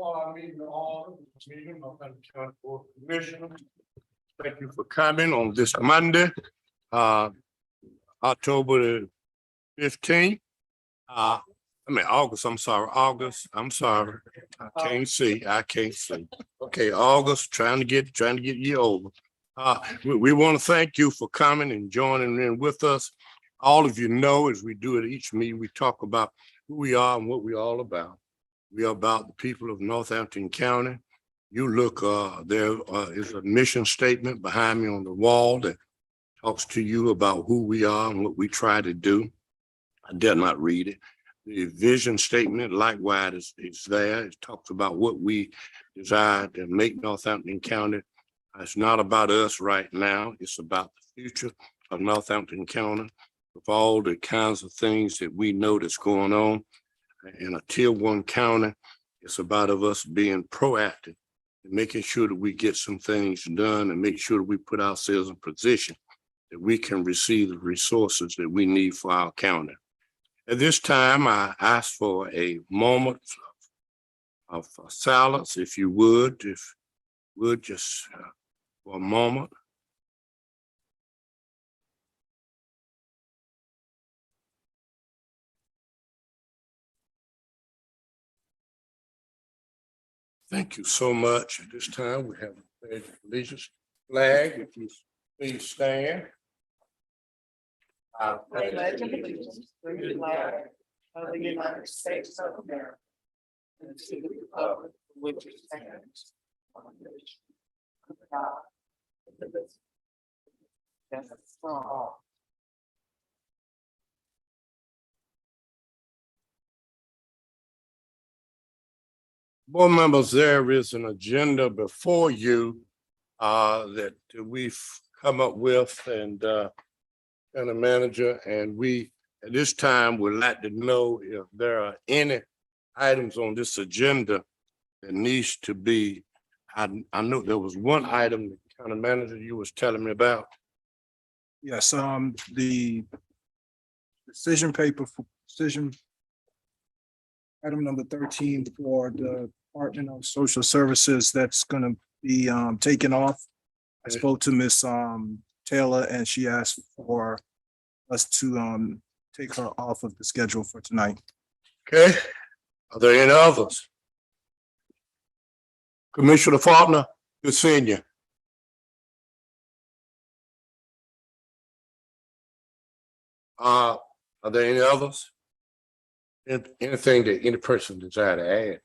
call our meeting to order. This meeting of Hampton County Board of Commissioners. Thank you for coming on this Monday, October the 15th. August, I'm sorry, August, I'm sorry. I can't see. Okay, August, trying to get you over. We want to thank you for coming and joining in with us. All of you know, as we do at each meeting, we talk about who we are and what we're all about. We are about the people of Northampton County. You look, there is a mission statement behind me on the wall that talks to you about who we are and what we try to do. I dare not read it. The vision statement, likewise, is there. It talks about what we desire to make Northampton County. It's not about us right now. It's about the future of Northampton County, with all the kinds of things that we know that's going on in a tier 1 county. It's about us being proactive and making sure that we get some things done and make sure that we put ourselves in position that we can receive the resources that we need for our county. At this time, I ask for a moment of silence, if you would, just for a moment. Thank you so much. At this time, we have a pledge of allegiance flag. If you please stand. I pledge allegiance to the flag of the United States of America and to the republic for which it stands, one nation, under God, indivisible, with justice for all. Board members, there is an agenda before you that we've come up with and the manager, and we at this time would like to know if there are any items on this agenda that needs to be. I know there was one item the county manager you was telling me about. Yes, the decision paper for decision item number 13 for the Department of Social Services that's going to be taken off. I spoke to Miss Taylor and she asked for us to take her off of the schedule for tonight. Okay, are there any others? Commissioner Faulkner, good seeing you. Are there any others? Anything that any person desire to add?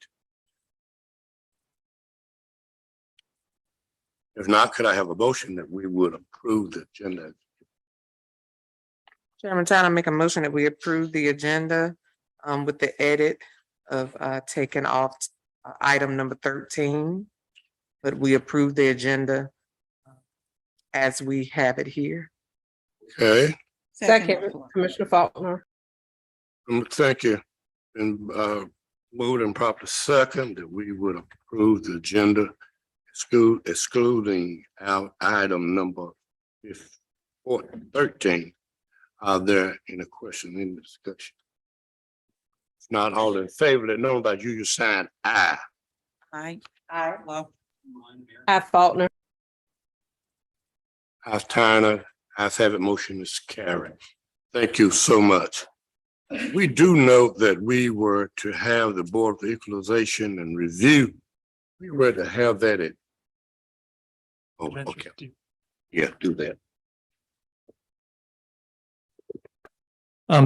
If not, could I have a motion that we would approve the agenda? Chairman Tyler, make a motion that we approve the agenda with the edit of taking off item number 13, but we approve the agenda as we have it here. Okay. Second, Commissioner Faulkner. Thank you. And moved and proper second that we would approve the agenda, excluding our item number 13. Are there any questions in the discussion? If not, all in favor, let know that you sign aye. Aye. Well. I Faulkner. Ayes Tyner, ayes have it, motion is carried. Thank you so much. We do note that we were to have the Board of Equalization and Review. We were to have that at. Oh, okay. Yeah, do that.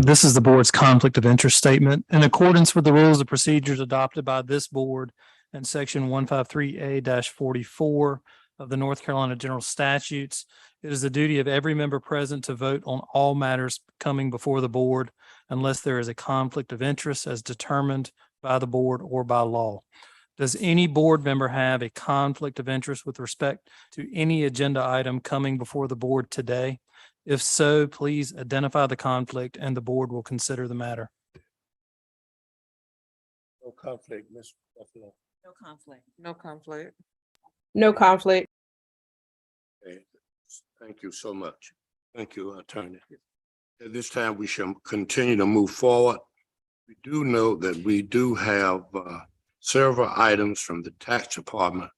This is the board's conflict of interest statement. In accordance with the rules and procedures adopted by this board and section 153A-44 of the North Carolina General Statutes, it is the duty of every member present to vote on all matters coming before the board unless there is a conflict of interest as determined by the board or by law. Does any board member have a conflict of interest with respect to any agenda item coming before the board today? If so, please identify the conflict and the board will consider the matter. No conflict, Ms. Buffalo. No conflict. No conflict. No conflict. Okay. Thank you so much. Thank you, Attorney. At this time, we shall continue to move forward. We do know that we do have several items from the tax department.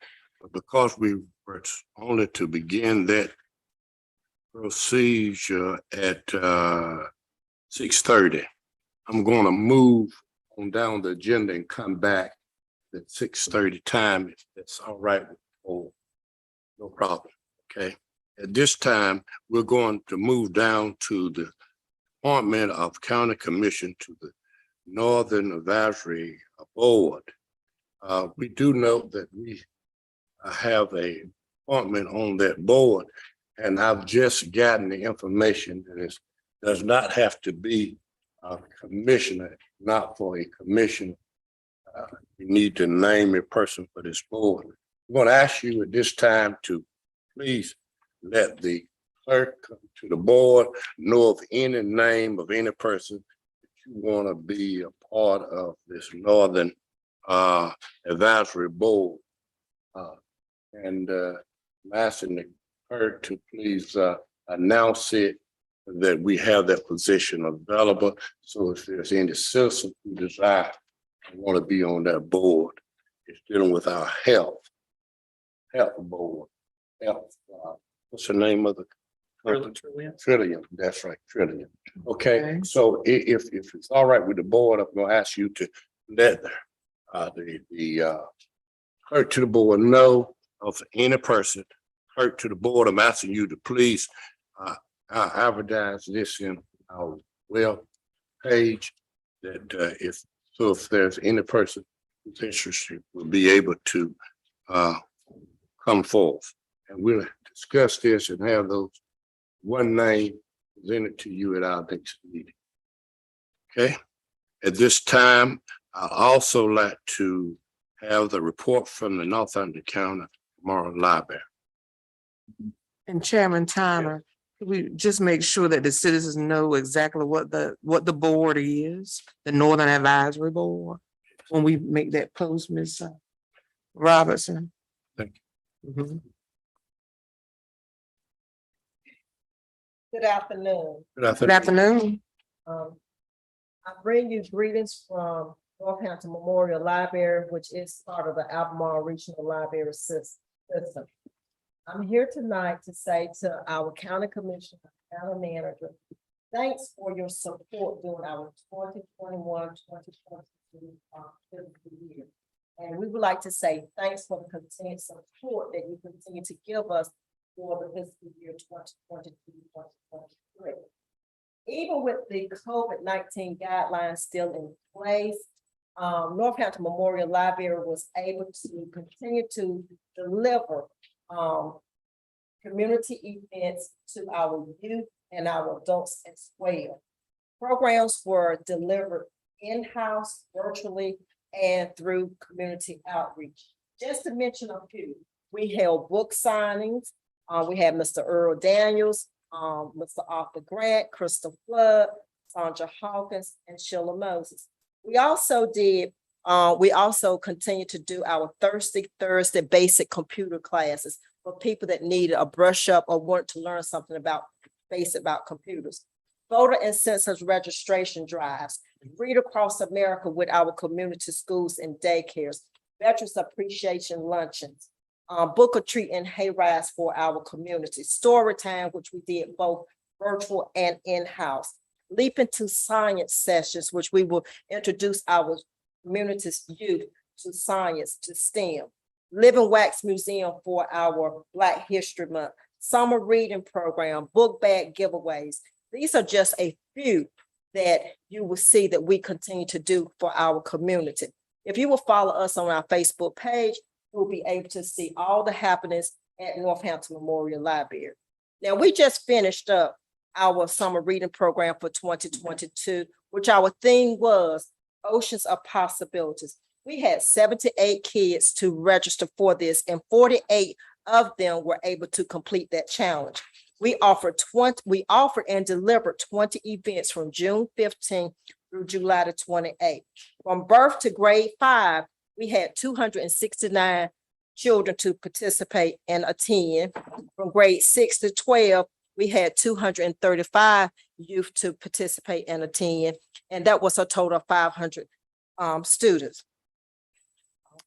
But because we were only to begin that procedure at 6:30, I'm going to move on down the agenda and come back at 6:30 time, if that's all right with all. No problem, okay? At this time, we're going to move down to the appointment of county commission to the Northern Advisory Board. We do note that we have a appointment on that board, and I've just gotten the information that it does not have to be a commissioner, not for a commission. You need to name a person for this board. I'm going to ask you at this time to please let the clerk come to the board know of any name of any person that you want to be a part of this Northern Advisory Board. And I'm asking the clerk to please announce it, that we have that position available. So if there's any citizen who desire to want to be on that board, it's dealing with our health board. What's the name of the company? Trillium, that's right, Trillium. Okay, so if it's all right with the board, I'm gonna ask you to let the clerk to the board know of any person. Clerk to the board, I'm asking you to please advertise this in our web page, that if there's any person who's interested, will be able to come forth. And we'll discuss this and have those one name presented to you at our next meeting. Okay, at this time, I'd also like to have the report from the Northampton County Memorial Library. And Chairman Tyner, we just make sure that the citizens know exactly what the board is, the Northern Advisory Board, when we make that post, Ms. Robertson. Thank you. Mhm. Good afternoon. Good afternoon. I bring you greetings from Northampton Memorial Library, which is part of the Albemarle Regional Library system. I'm here tonight to say to our county commissioner, county manager, thanks for your support during our 2021-2022 fiscal year. And we would like to say thanks for the continued support that you continue to give us for the fiscal year 2022-2023. Even with the COVID-19 guidelines still in place, Northampton Memorial Library was able to continue to deliver community events to our youth and our adults as well. Programs were delivered in-house, virtually, and through community outreach. Just to mention a few, we held book signings. We had Mr. Earl Daniels, Mr. Arthur Grant, Crystal Flood, Sandra Hawkins, and Sheila Moses. We also continue to do our Thursday basic computer classes for people that needed a brush up or want to learn something about computers. Voter and census registration drives, Read Across America with our community schools and daycares, Veterans Appreciation luncheons, book or treat and hay rides for our community, story time, which we did both virtual and in-house, leap into science sessions, which we will introduce our community's youth to science, to STEM, Living Wax Museum for our Black History Month, summer reading program, book bag giveaways. These are just a few that you will see that we continue to do for our community. If you will follow us on our Facebook page, you'll be able to see all the happenings at Northampton Memorial Library. Now, we just finished up our summer reading program for 2022, which our theme was Oceans of Possibilities. We had 78 kids to register for this, and 48 of them were able to complete that challenge. We offered and delivered 20 events from June 15th through July the 28th. From birth to grade 5, we had 269 children to participate and attend. From grade 6 to 12, we had 235 youth to participate and attend, and that was a total of 500 students.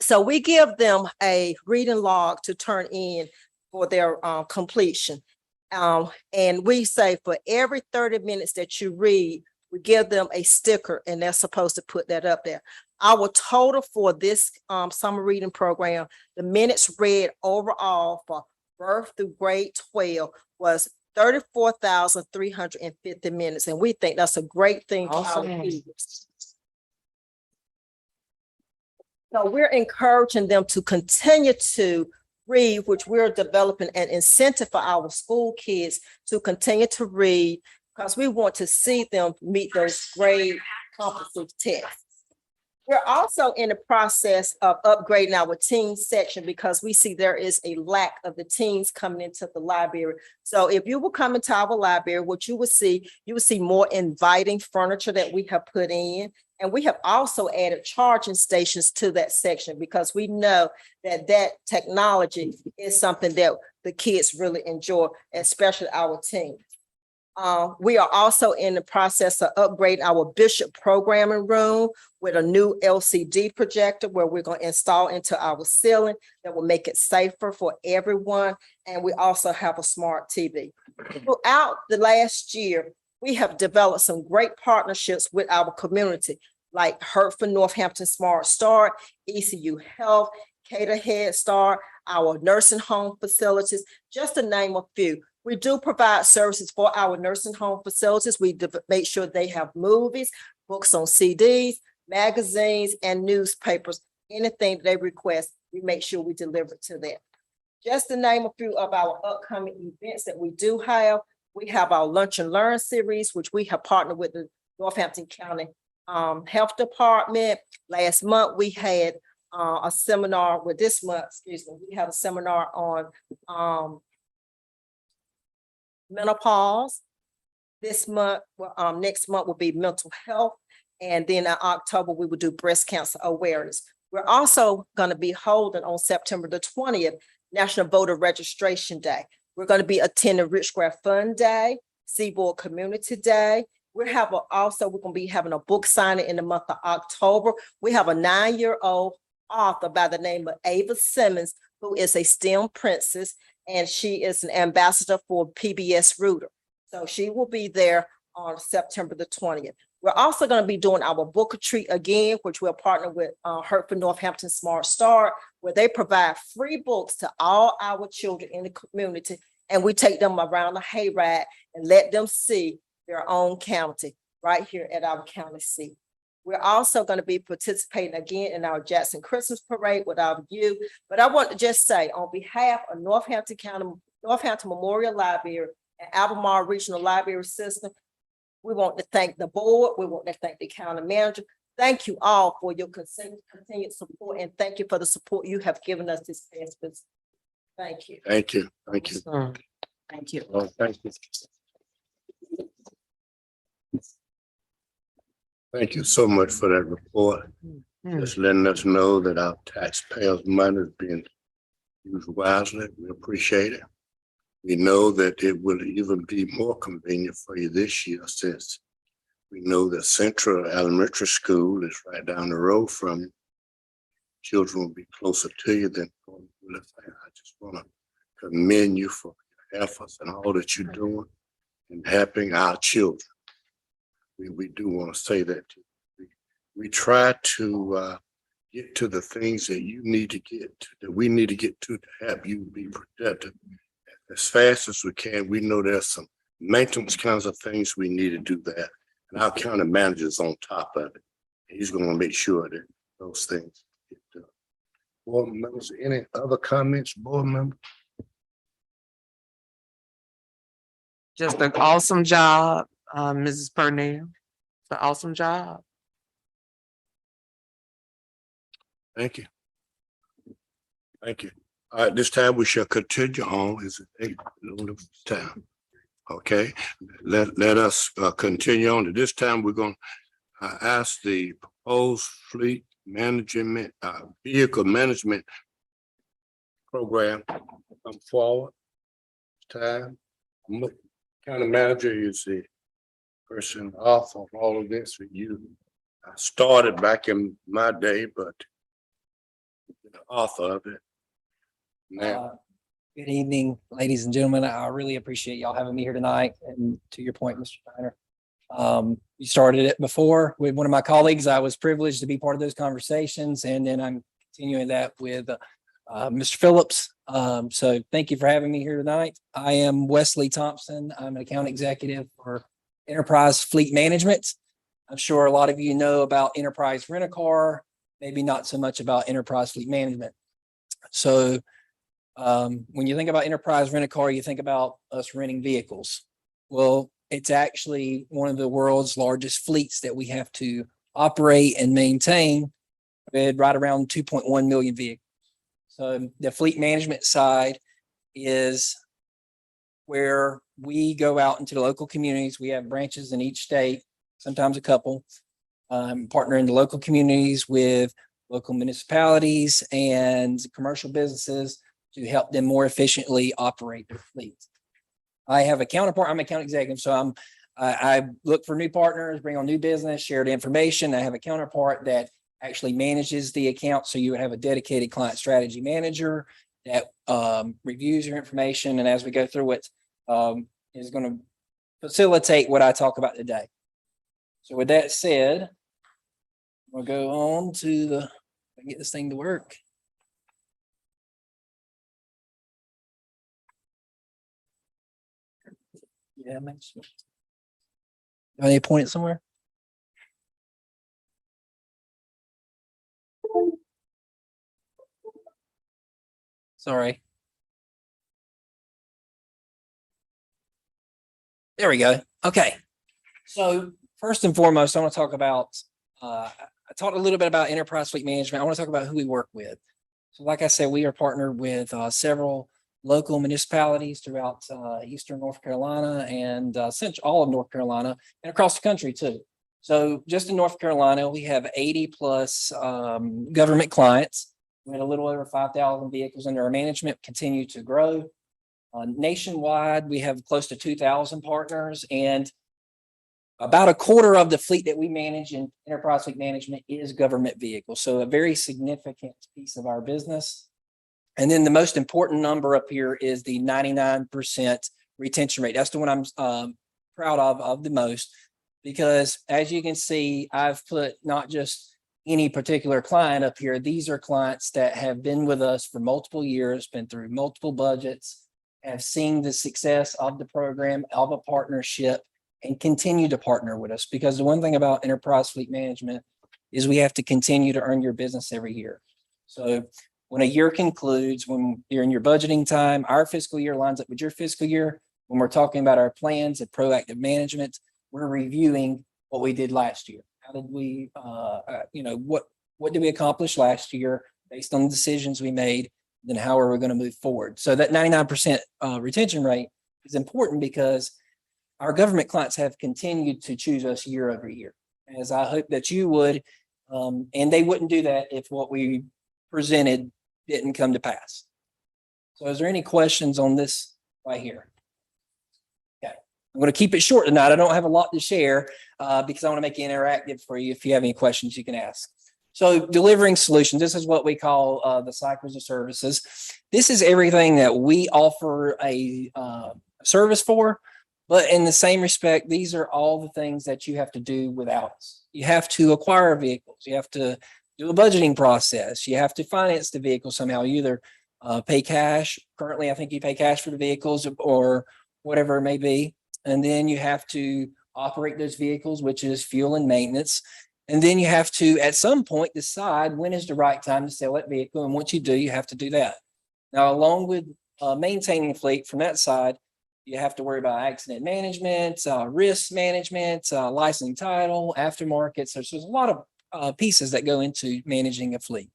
So we give them a reading log to turn in for their completion. And we say for every 30 minutes that you read, we give them a sticker and they're supposed to put that up there. Our total for this summer reading program, the minutes read overall for birth through grade 12 was 34,350 minutes. And we think that's a great thing for our kids. So we're encouraging them to continue to read, which we're developing an incentive for our school kids to continue to read because we want to see them meet those grade competency tests. We're also in the process of upgrading our teen section because we see there is a lack of the teens coming into the library. So if you will come into our library, what you will see more inviting furniture that we have put in. And we have also added charging stations to that section because we know that technology is something that the kids really enjoy, especially our teens. We are also in the process of upgrading our Bishop programming room with a new LCD projector where we're going to install into our ceiling that will make it safer for everyone. And we also have a smart TV. Throughout the last year, we have developed some great partnerships with our community, like Hertford Northampton Smart Start, ECU Health, Cater Head Start, our nursing home facilities, just to name a few. We do provide services for our nursing home facilities. We make sure they have movies, books on CDs, magazines, and newspapers. Anything they request, we make sure we deliver to them. Just to name a few of our upcoming events that we do have, we have our Lunch and Learn series, which we have partnered with the Northampton County Health Department. Last month, we had a seminar, we had a seminar on menopause. This month, next month will be mental health. And then in October, we will do breast cancer awareness. We're also going to be holding on September the 20th, National Voter Registration Day. We're going to be attending Ridgecraft Fund Day, Seaboard Community Day. We're going to be having a book signing in the month of October. We have a 9-year-old author by the name of Ava Simmons, who is a STEM princess, and she is an ambassador for PBS Rooter. So she will be there on September the 20th. We're also going to be doing our book retreat again, which we'll partner with Hertford Northampton Smart Start, where they provide free books to all our children in the community. And we take them around the hayride and let them see their own county right here at our county seat. We're also going to be participating again in our Jackson Christmas Parade with our youth. But I want to just say, on behalf of Northampton Memorial Library and Albemarle Regional Library System, we want to thank the board. We want to thank the county manager. Thank you all for your continued support, and thank you for the support you have given us this past visit. Thank you. Thank you. Thank you. Thank you. Oh, thank you. Thank you so much for that report. Just letting us know that our taxpayers' money is being used wisely. We appreciate it. We know that it will even be more convenient for you this year, since we know that Central Elementary School is right down the road from you. Children will be closer to you than. I just want to commend you for your efforts and all that you're doing and helping our children. We do want to say that we try to get to the things that you need to get to, that we need to get to help you be productive as fast as we can. We know there's some maintenance kinds of things we need to do that, and our county manager's on top of it. He's going to make sure that those things get done. Board members, any other comments, board members? Just an awesome job, Mrs. Purnell. It's an awesome job. Thank you. Thank you. All right, this time we shall continue on. Is it time? Okay, let us continue on. At this time, we're going to ask the proposed fleet management, vehicle management program come forward. Time. County manager is the person off of all of this with you. I started back in my day, but the author of it. Now, Good evening, ladies and gentlemen. I really appreciate y'all having me here tonight. And to your point, Mr. Steiner, you started it before with one of my colleagues. I was privileged to be part of those conversations, and then I'm continuing that with Mr. Phillips. So thank you for having me here tonight. I am Wesley Thompson. I'm an account executive for Enterprise Fleet Management. I'm sure a lot of you know about Enterprise Rent-A-Car, maybe not so much about Enterprise Fleet Management. So when you think about Enterprise Rent-A-Car, you think about us renting vehicles. Well, it's actually one of the world's largest fleets that we have to operate and maintain, with right around 2.1 million vehicles. So the fleet management side is where we go out into the local communities. We have branches in each state, sometimes a couple, partner in the local communities with local municipalities and commercial businesses to help them more efficiently operate their fleets. I have a counterpart. I'm an account executive, so I look for new partners, bring on new business, share the information. I have a counterpart that actually manages the account. So you would have a dedicated client strategy manager that reviews your information, and as we go through it, is going to facilitate what I talk about today. So with that said, we'll go on to the get this thing to work. Yeah, makes sense. Do I need to point it somewhere? Sorry. There we go. Okay. So first and foremost, I want to talk about, I talked a little bit about enterprise fleet management. I want to talk about who we work with. So like I said, we are partnered with several local municipalities throughout Eastern North Carolina and central all of North Carolina and across the country too. So just in North Carolina, we have 80 plus government clients. We had a little over 5,000 vehicles under our management, continue to grow. Nationwide, we have close to 2,000 partners, and about a quarter of the fleet that we manage in enterprise fleet management is government vehicles. So a very significant piece of our business. And then the most important number up here is the 99% retention rate. That's the one I'm proud of the most, because as you can see, I've put not just any particular client up here. These are clients that have been with us for multiple years, been through multiple budgets, have seen the success of the program, of a partnership, and continue to partner with us. Because the one thing about enterprise fleet management is we have to continue to earn your business every year. So when a year concludes, when you're in your budgeting time, our fiscal year lines up with your fiscal year. When we're talking about our plans and proactive management, we're reviewing what we did last year. How did we, what did we accomplish last year based on the decisions we made? Then how are we going to move forward? So that 99% retention rate is important because our government clients have continued to choose us year over year, as I hope that you would, and they wouldn't do that if what we presented didn't come to pass. So is there any questions on this right here? Okay, I'm going to keep it short tonight. I don't have a lot to share because I want to make it interactive for you. If you have any questions, you can ask. So delivering solutions, this is what we call the cycles of services. This is everything that we offer a service for, but in the same respect, these are all the things that you have to do without us. You have to acquire vehicles. You have to do a budgeting process. You have to finance the vehicle somehow. You either pay cash. Currently, I think you pay cash for the vehicles or whatever it may be. And then you have to operate those vehicles, which is fuel and maintenance. And then you have to, at some point, decide when is the right time to sell that vehicle. And once you do, you have to do that. Now, along with maintaining the fleet from that side, you have to worry about accident management, risk management, licensing title, aftermarket. So there's a lot of pieces that go into managing a fleet.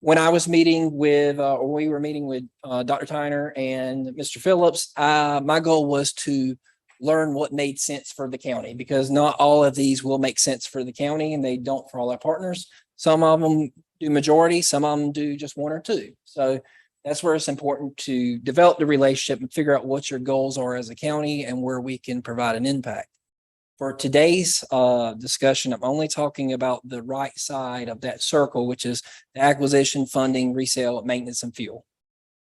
When I was meeting with, or we were meeting with Dr. Tyner and Mr. Phillips, my goal was to learn what made sense for the county, because not all of these will make sense for the county, and they don't for all our partners. Some of them do majority, some of them do just one or two. So that's where it's important to develop the relationship and figure out what your goals are as a county and where we can provide an impact. For today's discussion, I'm only talking about the right side of that circle, which is the acquisition, funding, resale, maintenance, and fuel.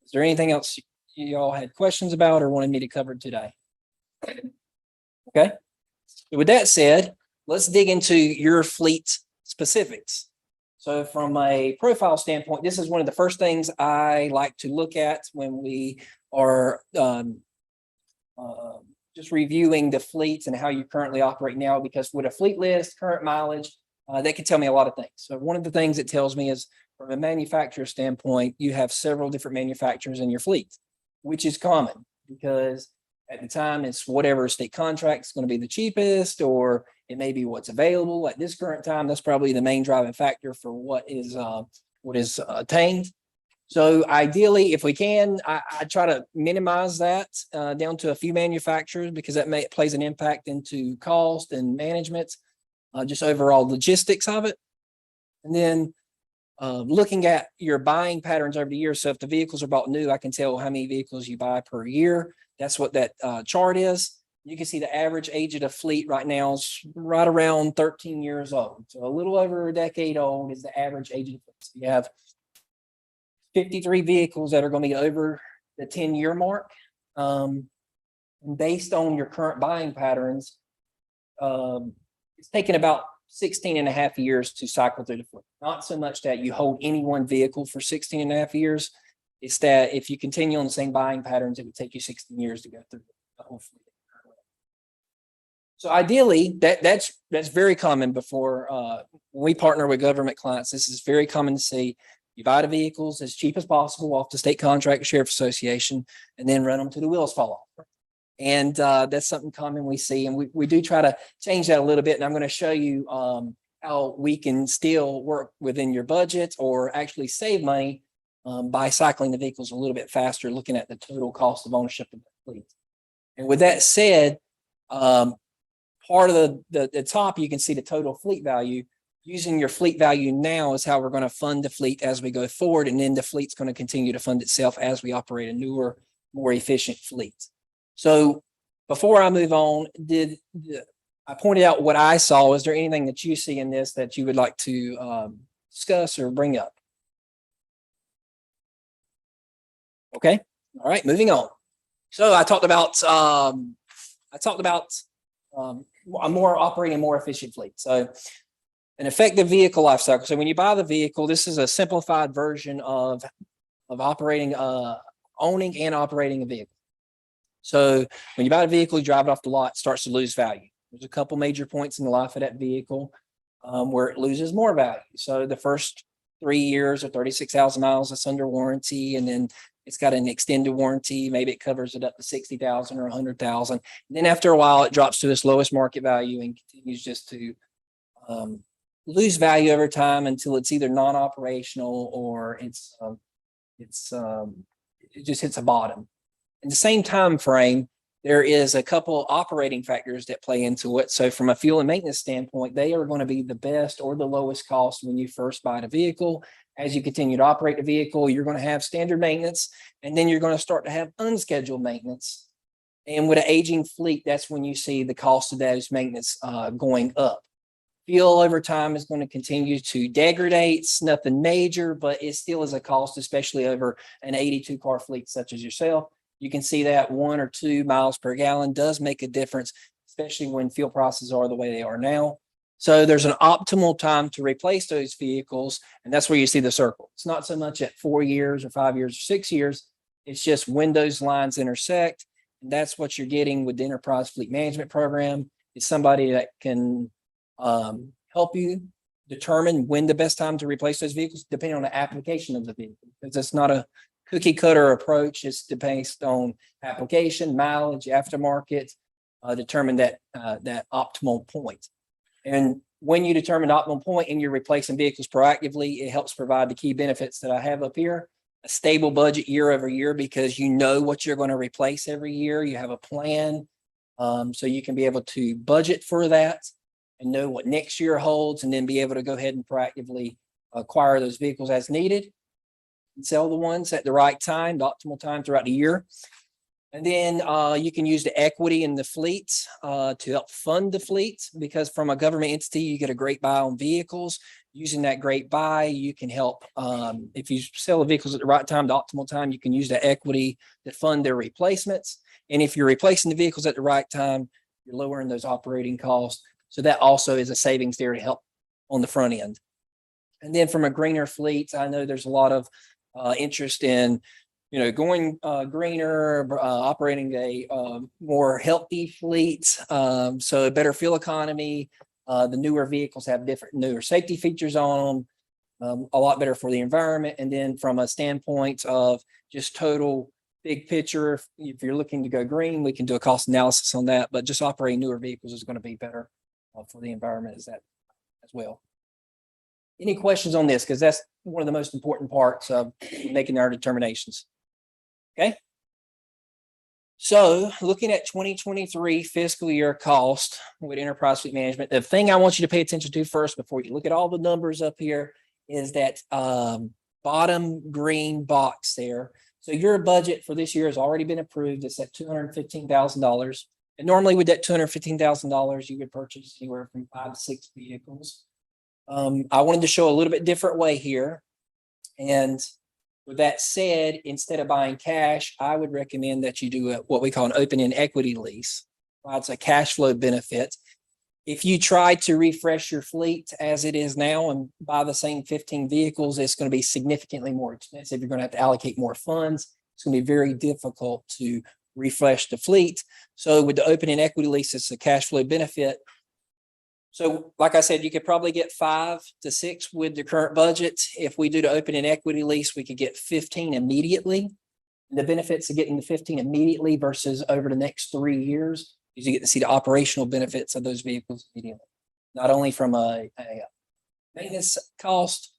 Is there anything else you all had questions about or wanted me to cover today? Okay. With that said, let's dig into your fleet specifics. So from a profile standpoint, this is one of the first things I like to look at when we are just reviewing the fleets and how you currently operate now, because with a fleet list, current mileage, that can tell me a lot of things. So one of the things it tells me is from a manufacturer standpoint, you have several different manufacturers in your fleet, which is common because at the time it's whatever state contract is going to be the cheapest, or it may be what's available at this current time. That's probably the main driving factor for what is attained. So ideally, if we can, I try to minimize that down to a few manufacturers, because that plays an impact into cost and management, just overall logistics of it. And then looking at your buying patterns over the years. So if the vehicles are bought new, I can tell how many vehicles you buy per year. That's what that chart is. You can see the average age of the fleet right now is right around 13 years old. So a little over a decade old is the average age of the fleet. So you have 53 vehicles that are going to be over the 10-year mark. Based on your current buying patterns, it's taken about 16 and a half years to cycle through the fleet. Not so much that you hold any one vehicle for 16 and a half years. It's that if you continue on the same buying patterns, it would take you 16 years to go through the whole fleet. So ideally, that's very common before when we partner with government clients. This is very common to see. You buy the vehicles as cheap as possible off the state contract sheriff association, and then run them till the wheels fall off. And that's something common we see. And we do try to change that a little bit. And I'm going to show you how we can still work within your budget or actually save money by cycling the vehicles a little bit faster, looking at the total cost of ownership of the fleet. And with that said, part of the top, you can see the total fleet value. Using your fleet value now is how we're going to fund the fleet as we go forward. And then the fleet's going to continue to fund itself as we operate a newer, more efficient fleet. So before I move on, I pointed out what I saw. Is there anything that you see in this that you would like to discuss or bring up? Okay. All right. Moving on. So I talked about a more operating, more efficient fleet. So an effective vehicle life cycle. So when you buy the vehicle, this is a simplified version of operating, owning and operating a vehicle. So when you buy a vehicle, you drive it off the lot, it starts to lose value. There's a couple major points in the life of that vehicle where it loses more value. So the first 3 years or 36,000 miles, it's under warranty, and then it's got an extended warranty. Maybe it covers it up to 60,000 or 100,000. And then after a while, it drops to its lowest market value and continues just to lose value over time until it's either non-operational or it just hits a bottom. In the same time frame, there is a couple operating factors that play into it. So from a fuel and maintenance standpoint, they are going to be the best or the lowest cost when you first buy the vehicle. As you continue to operate the vehicle, you're going to have standard maintenance, and then you're going to start to have unscheduled maintenance. And with an aging fleet, that's when you see the cost of those maintenance going up. Fuel over time is going to continue to degrade. It's nothing major, but it still is a cost, especially over an 82 car fleet such as yourself. You can see that 1 or 2 miles per gallon does make a difference, especially when fuel prices are the way they are now. So there's an optimal time to replace those vehicles, and that's where you see the circle. It's not so much at 4 years or 5 years or 6 years. It's just when those lines intersect, and that's what you're getting with the Enterprise Fleet Management Program. It's somebody that can help you determine when the best time to replace those vehicles, depending on the application of the vehicle, because it's not a cookie cutter approach. It's based on application, mileage, aftermarket, determine that optimal point. And when you determine the optimal point and you're replacing vehicles proactively, it helps provide the key benefits that I have up here. A stable budget year over year, because you know what you're going to replace every year. You have a plan, so you can be able to budget for that and know what next year holds, and then be able to go ahead and proactively acquire those vehicles as needed and sell the ones at the right time, the optimal time throughout the year. And then you can use the equity in the fleet to help fund the fleet, because from a government entity, you get a great buy on vehicles. Using that great buy, you can help, if you sell the vehicles at the right time, the optimal time, you can use the equity to fund their replacements. And if you're replacing the vehicles at the right time, you're lowering those operating costs. So that also is a savings there to help on the front end. And then from a greener fleet, I know there's a lot of interest in, going greener, operating a more healthy fleet. So a better fuel economy. The newer vehicles have newer safety features on them, a lot better for the environment. And then from a standpoint of just total big picture, if you're looking to go green, we can do a cost analysis on that. But just operating newer vehicles is going to be better for the environment as well. Any questions on this? Because that's one of the most important parts of making our determinations. Okay. So looking at 2023 fiscal year cost with enterprise fleet management, the thing I want you to pay attention to first before you look at all the numbers up here is that bottom green box there. So your budget for this year has already been approved. It's at $215,000. And normally with that $215,000, you would purchase anywhere from 5 to 6 vehicles. I wanted to show a little bit different way here. And with that said, instead of buying cash, I would recommend that you do what we call an open-end equity lease. It's a cash flow benefit. If you try to refresh your fleet as it is now and buy the same 15 vehicles, it's going to be significantly more expensive. You're going to have to allocate more funds. It's going to be very difficult to refresh the fleet. So with the open-end equity lease, it's a cash flow benefit. So like I said, you could probably get 5 to 6 with the current budget. If we do the open-end equity lease, we could get 15 immediately. And the benefits of getting the 15 immediately versus over the next 3 years is you get to see the operational benefits of those vehicles immediately. Not only from a maintenance cost,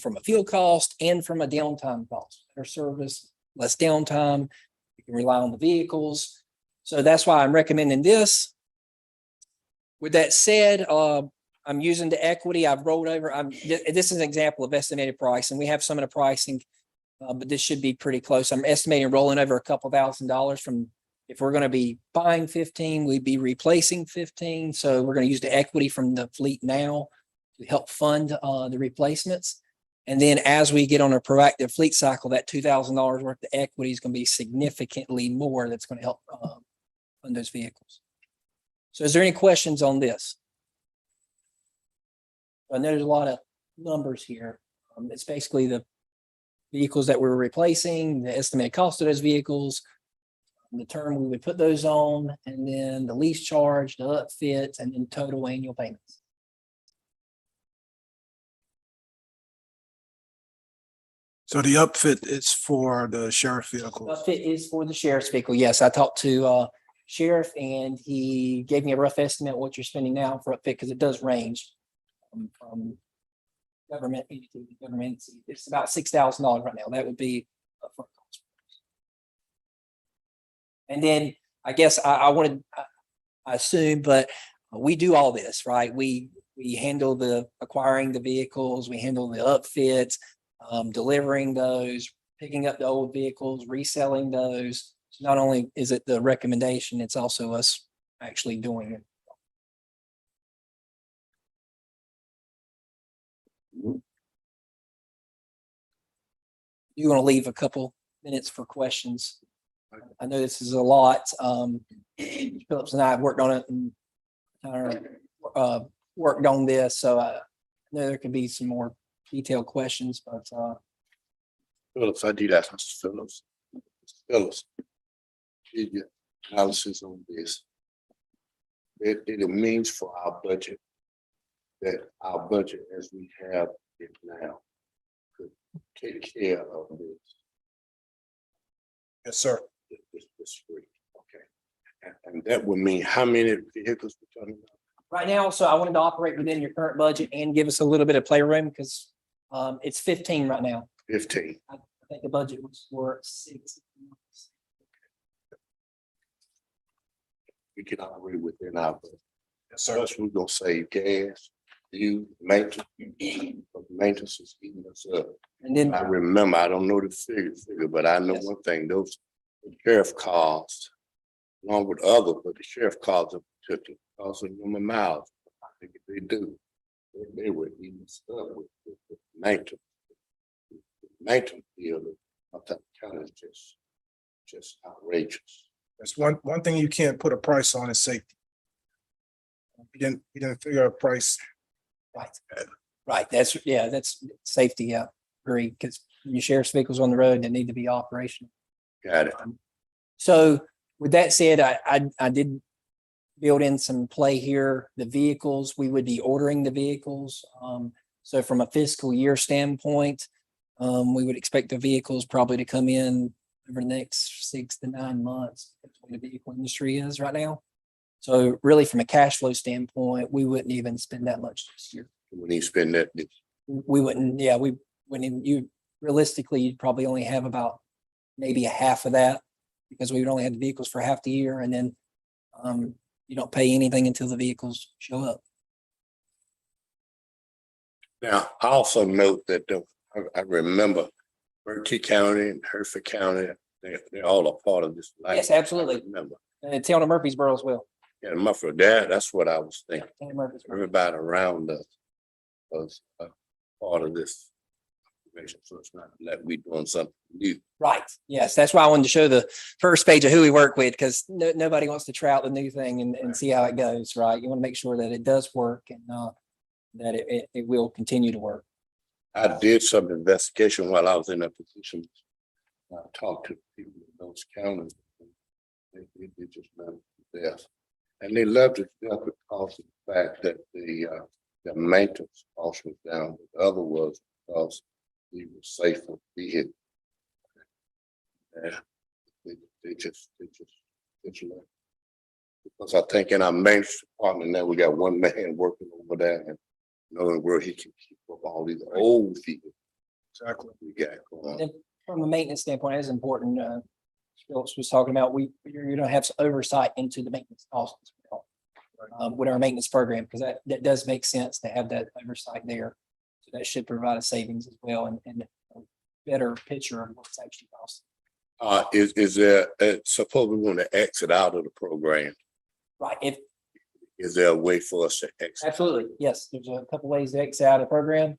from a fuel cost, and from a downtime cost. Better service, less downtime. You can rely on the vehicles. So that's why I'm recommending this. With that said, I'm using the equity. I've rolled over. This is an example of estimated price, and we have some of the pricing, but this should be pretty close. I'm estimating rolling over a couple $1,000s from, if we're going to be buying 15, we'd be replacing 15. So we're going to use the equity from the fleet now to help fund the replacements. And then as we get on a proactive fleet cycle, that $2,000 worth of equity is going to be significantly more. That's going to help fund those vehicles. So is there any questions on this? I know there's a lot of numbers here. It's basically the vehicles that we're replacing, the estimated cost of those vehicles, the term we would put those on, and then the lease charge, the upfit, and then total annual payments. So the upfit is for the sheriff vehicles. Upfit is for the sheriff's vehicle. Yes, I talked to sheriff, and he gave me a rough estimate of what you're spending now for upfit, because it does range from government entity to government entity. It's about $6,000 right now. That would be upfront cost. And then I guess I assume, but we do all this, right? We handle the acquiring the vehicles, we handle the upfits, delivering those, picking up the old vehicles, reselling those. So not only is it the recommendation, it's also us actually doing it. You want to leave a couple minutes for questions? I know this is a lot. Phillips and I have worked on it and worked on this, so I know there could be some more detailed questions, but Phillips, I did ask Mr. Phillips. Phillips, did your analysis on this? It means for our budget, that our budget as we have it now could take care of this. Yes, sir. This week. Okay. And that would mean how many vehicles we're talking about? right now, so I wanted to operate within your current budget and give us a little bit of playroom because it's 15 right now. 15. I think the budget was for 6. We can operate within our budget. Yes, sir. Plus, we're gonna save gas, maintenance, but maintenance is eating us up. And then I remember, I don't know the figure, but I know Yes. one thing, those sheriff cars, along with others, but the sheriff cars are particular because of number of miles. I think they do. They were even stuck with maintenance. Maintenance deal of that kind of just outrageous. That's one thing you can't put a price on is safety. You didn't figure a price. Right. Right, that's safety, yeah, agree, because your sheriff's vehicles on the road that need to be operational. Got it. So with that said, I did build in some play here, the vehicles, we would be ordering the vehicles. So from a fiscal year standpoint, we would expect the vehicles probably to come in over the next 6 to 9 months. That's where the vehicle industry is right now. So really from a cash flow standpoint, we wouldn't even spend that much this year. When you spend that, We wouldn't, yeah, we wouldn't, you realistically, you'd probably only have about maybe a half of that because we would only have the vehicles for half the year and then you don't pay anything until the vehicles show up. now, I also note that I remember Berkeley County and Hereford County, they're all a part of this. Yes, absolutely. I remember. And the town of Murfreesboro as well. Yeah, Muffler, that's what I was thinking. Town of Murfreesboro. Everybody around us was a part of this. So it's not like we doing something new. Right. Yes, that's why I wanted to show the first page of who we work with because nobody wants to try out the new thing and see how it goes, right? You want to make sure that it does work and that it will continue to work. I did some investigation while I was in that position. I talked to people in those counties. They just not the best. And they loved it just because of the fact that the maintenance cost was down. The other was because he was safe on vehicle. Yeah, they just left. Because I think in our maintenance department now we got one man working over there and knowing where he can keep up all these old vehicles. Exactly. We got going on. And from a maintenance standpoint, it's important. Phillips was talking about you're going to have some oversight into the maintenance costs as well with our maintenance program because that does make sense to have that oversight there. So that should provide a savings as well and a better picture of what's actually costing. Is there suppose we want to exit out of the program? Right. Is there a way for us to exit? Absolutely. Yes. There's a couple ways to exit out of the program.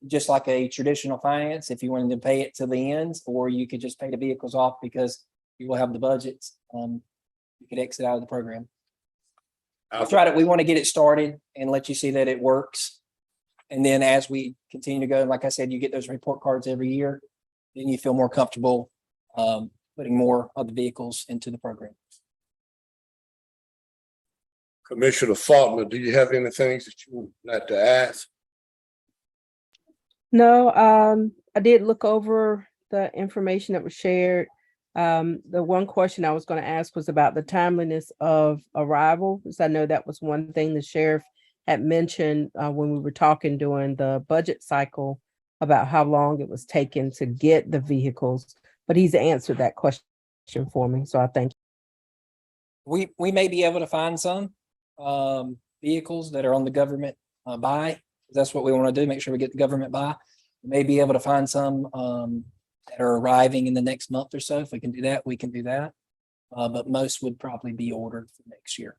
Just like a traditional finance, if you wanted to pay it to the ends, or you could just pay the vehicles off because you will have the budgets. You could exit out of the program. We want to get it started and let you see that it works. And then as we continue to go, like I said, you get those report cards every year, then you feel more comfortable putting more of the vehicles into the program. Commissioner Faulkner, do you have anything that you would like to ask? No, I did look over the information that was shared. The one question I was going to ask was about the timeliness of arrival, because I know that was one thing the sheriff had mentioned when we were talking during the budget cycle about how long it was taken to get the vehicles, but he's answered that question for me, so I thank you. We may be able to find some vehicles that are on the government buy. That's what we want to do, make sure we get the government buy. We may be able to find some that are arriving in the next month or so. If we can do that, we can do that. But most would probably be ordered for next year.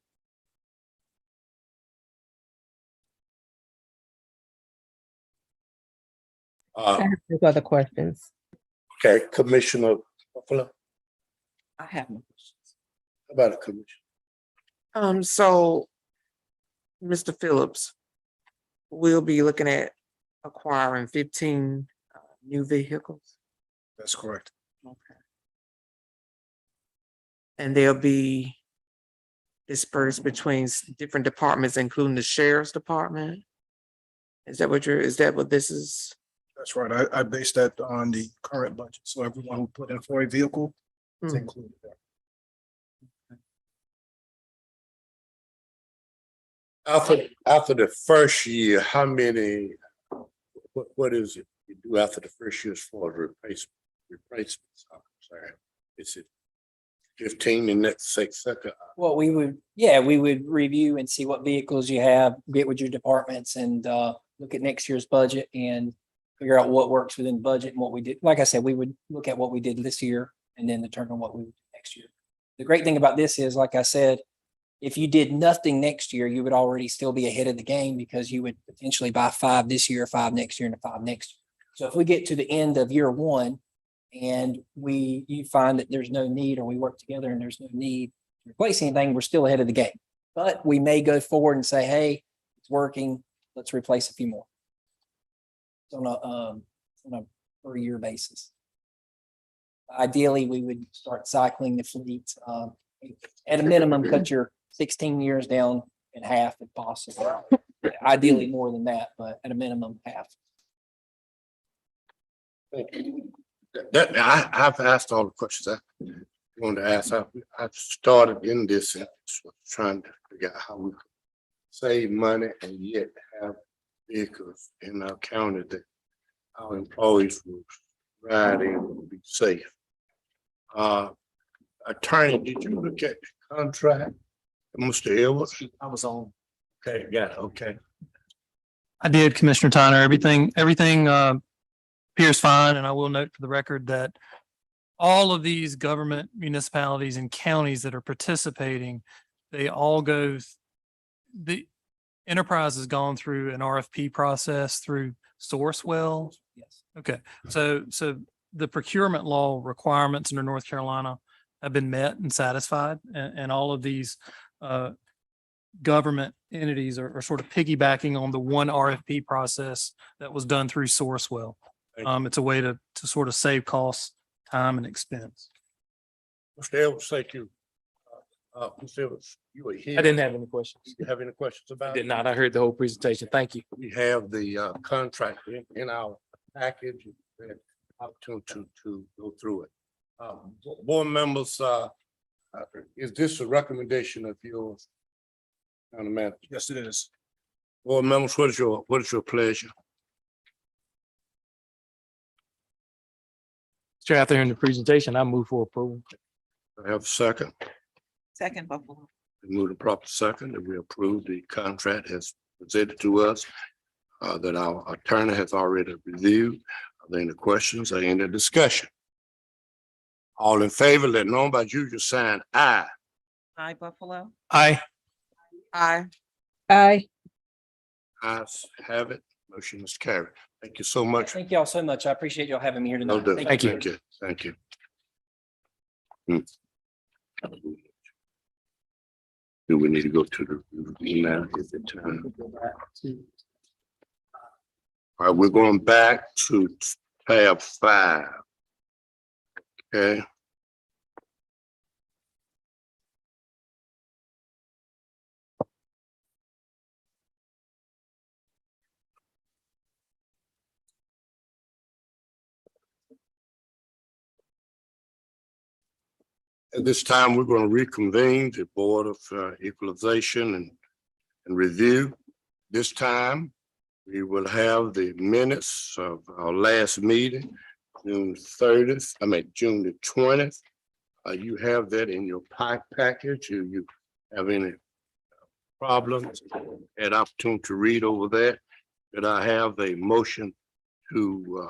I have no other questions. Okay, Commissioner Buffalo, I have no questions. how about a commission? So, Mr. Phillips, we'll be looking at acquiring 15 new vehicles. That's correct. Okay. And they'll be dispersed between different departments, including the sheriff's department. Is that what this is? That's right. I based that on the current budget. So everyone who put in for a vehicle is Mhm. included there. After the first year, how many, what is it you do after the first year as far as replacements? I'm sorry, is it 15 in that second? Well, we would review and see what vehicles you have, get with your departments and look at next year's budget and figure out what works within the budget and what we did. Like I said, we would look at what we did this year and then determine what we would do next year. The great thing about this is, like I said, if you did nothing next year, you would already still be ahead of the game because you would potentially buy 5 this year, 5 next year, and 5 next year. So if we get to the end of year 1 and you find that there's no need, or we work together and there's no need to replace anything, we're still ahead of the game. But we may go forward and say, hey, it's working, let's replace a few more. On a per year basis. Ideally, we would start cycling the fleet. At a minimum, cut your 16 years down in half if possible. Ideally more than that, but at a minimum, half. I've asked all the questions I wanted to ask. I've started in this and trying to figure out how we can save money and yet have vehicles in our county that our employees will ride in and be safe. Attorney, did you look at the contract, Mr. Edwards? I was on. Okay, got it, okay. I did, Commissioner Tyner. Everything appears fine, and I will note for the record that all of these government municipalities and counties that are participating, they all the enterprise has gone through an RFP process through Sourcewell. Yes. Okay, so the procurement law requirements under North Carolina have been met and satisfied, and all of these government entities are sort of piggybacking on the one RFP process that was done through Sourcewell. It's a way to sort of save costs, time, and expense. Mr. Edwards, thank you. Mr. Edwards, you were here. I didn't have any questions. You have any questions I about did it? not. I heard the whole presentation. Thank you. We have the contract in our package. We had opportunity to go through it. Board members, is this a recommendation of yours? County Manager? Yes, it is. Board members, what is your pleasure? Chair, after hearing the presentation, I move for approval. I have a second. Second, Buffalo. Move the proper second that we approve the contract as presented to us, that our attorney has already reviewed. Are there any questions or any discussion? All in favor, let known by usual sign aye. Aye, Buffalo. Aye. Aye. Aye. Ayes have it. Motion is carried. Thank you so much. Thank y'all so much. I appreciate y'all having me here No tonight. doubt. Thank you. Thank you. Thank you. Do we need to go to the email? Is it time? All right, we're going back to tab 5. Okay. At this time, we're going to reconvene the Board of Equalization and Review. This time, we will have the minutes of our last meeting, June the 20th. You have that in your package. Do you have any problems? Had opportunity to read over that. Did I have a motion to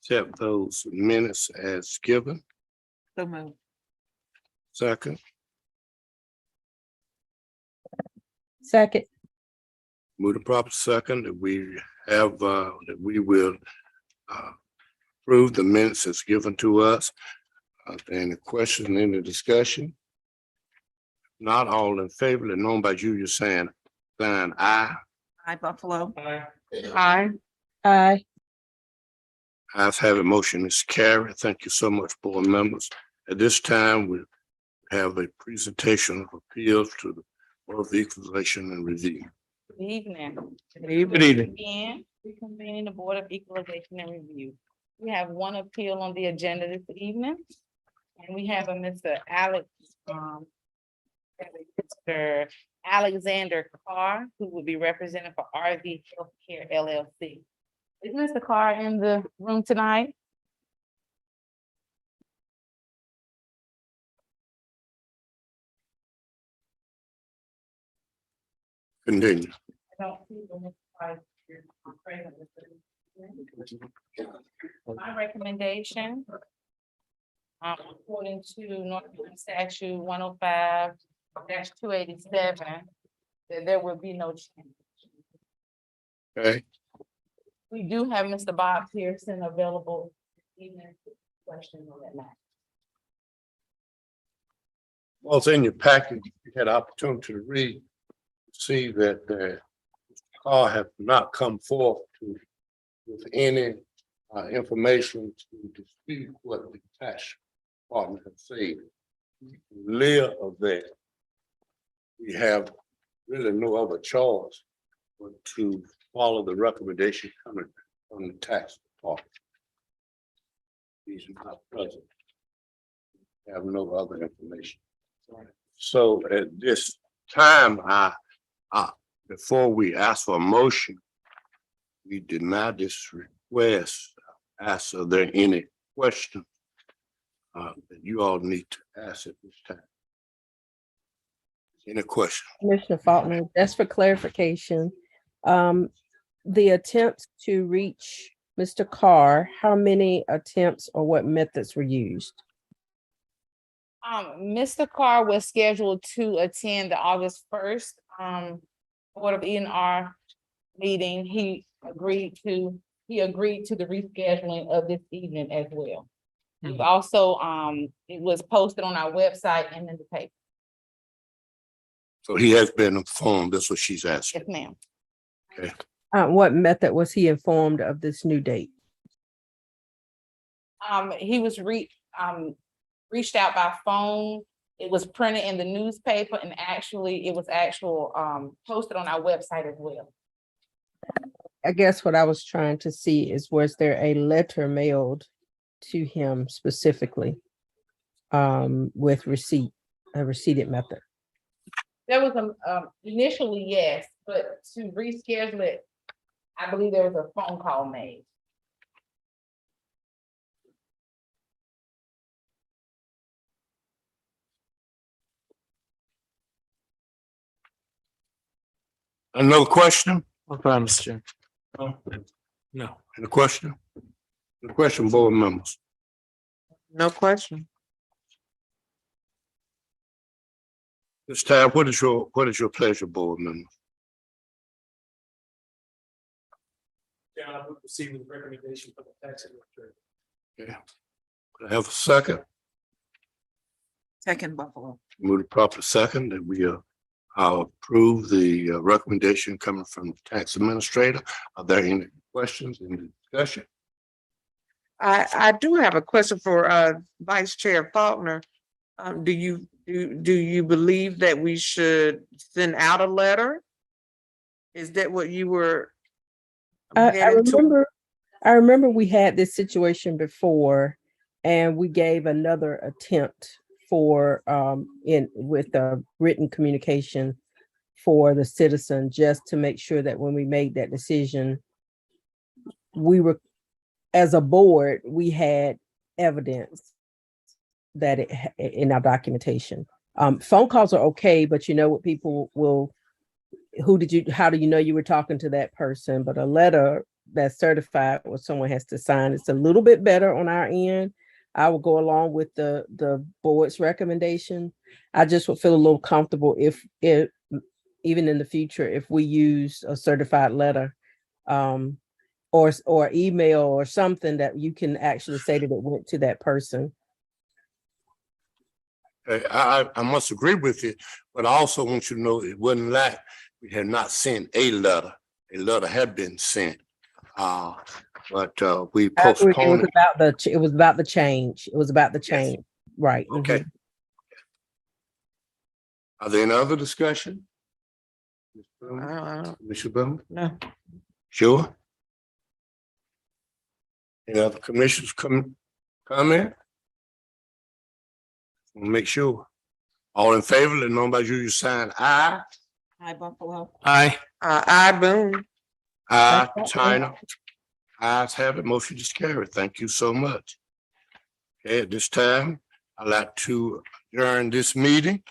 accept those minutes as given? So moved. Second, Second. move the proper second that we have, that we will approve the minutes as given to us. Any questions, any discussion? Not all in favor, let known by you, you're saying, sign aye. Aye, Buffalo. Aye. Aye. Aye. Ayes have it, motion is carried. Thank you so much, board members. At this time, we have a presentation of appeals to the Board of Equalization and Review. Good evening. Good evening. Again, reconvening the Board of Equalization and Review. We have one appeal on the agenda this evening. And we have a Mr. Alexander Carr, who will be represented for RV Healthcare LLC. Is Mr. Carr in the room tonight? Continue. I don't see the Mr. Carr here. I'm present. My recommendation According to North Carolina statute 105-287, that there will be no change. Okay, We do have Mr. Bob Pearson available, even question on that matter. what's in your package, you had opportunity to read, see that the car have not come forth with any information to dispute what the tax department has said. In lieu of that, we have really no other choice but to follow the recommendation coming from the tax department. He's not present. Have no other information. So at this time, before we ask for a motion, we deny this request. Ask, are there any questions that you all need to ask at this time? Any question? Commissioner Faulkner, just for clarification, the attempts to reach Mr. Carr, how many attempts or what methods were used? Mr. Carr was scheduled to attend the August 1st, Board of E&R meeting. He agreed to the rescheduling of this evening as well. We've also, it was posted on our website and in the paper. So he has been informed. That's what she's asking. Yes, ma'am. What method was he informed of this new date? He was reached out by phone. It was printed in the newspaper, and actually it was posted on our website as well. I guess what I was trying to see is, was there a letter mailed to him specifically with a receipted method? There was initially, yes, but to reschedule it, I believe there was a phone call made. Another question? I'm fine, Mr. Chairman. No. Any question? Any question, board members? No question. This time, what is your pleasure, board members? Yeah, I would proceed with the recommendation for the tax administrator. Yeah. Could I have a second? Second Buffalo. Move to proper second that we approve the recommendation coming from the tax administrator. Are there any questions in the discussion? I do have a question for Vice Chair Faulkner. Do you believe that we should send out a letter? Is that what you were? I remember we had this situation before, and we gave another attempt for with a written communication for the citizen, just to make sure that when we made that decision, we were, as a board, we had evidence that it in our documentation. Phone calls are okay, but you know what, people will, how do you know you were talking to that person? But a letter that's certified or someone has to sign, it's a little bit better on our end. I will go along with the board's recommendation. I just would feel a little comfortable if even in the future, if we use a certified letter, or email or something that you can actually say that it went to that person. I must agree with you, but I also want you to know it wasn't like we had not sent a letter. A letter had been sent. But we postponed. It was about the change. It was about the change. Yes. Right. Okay. Mm-hmm. Are there any other discussion? Mr. Boone? No. Sure. Any other commissioners comment? We'll make sure. All in favor, let know by you sign aye. Hi, Buffalo. Aye. I Boone. Aye, China. Ayes have it, motion is carried. Thank you so much. Okay, at this time, I'd like to adjourn this meeting.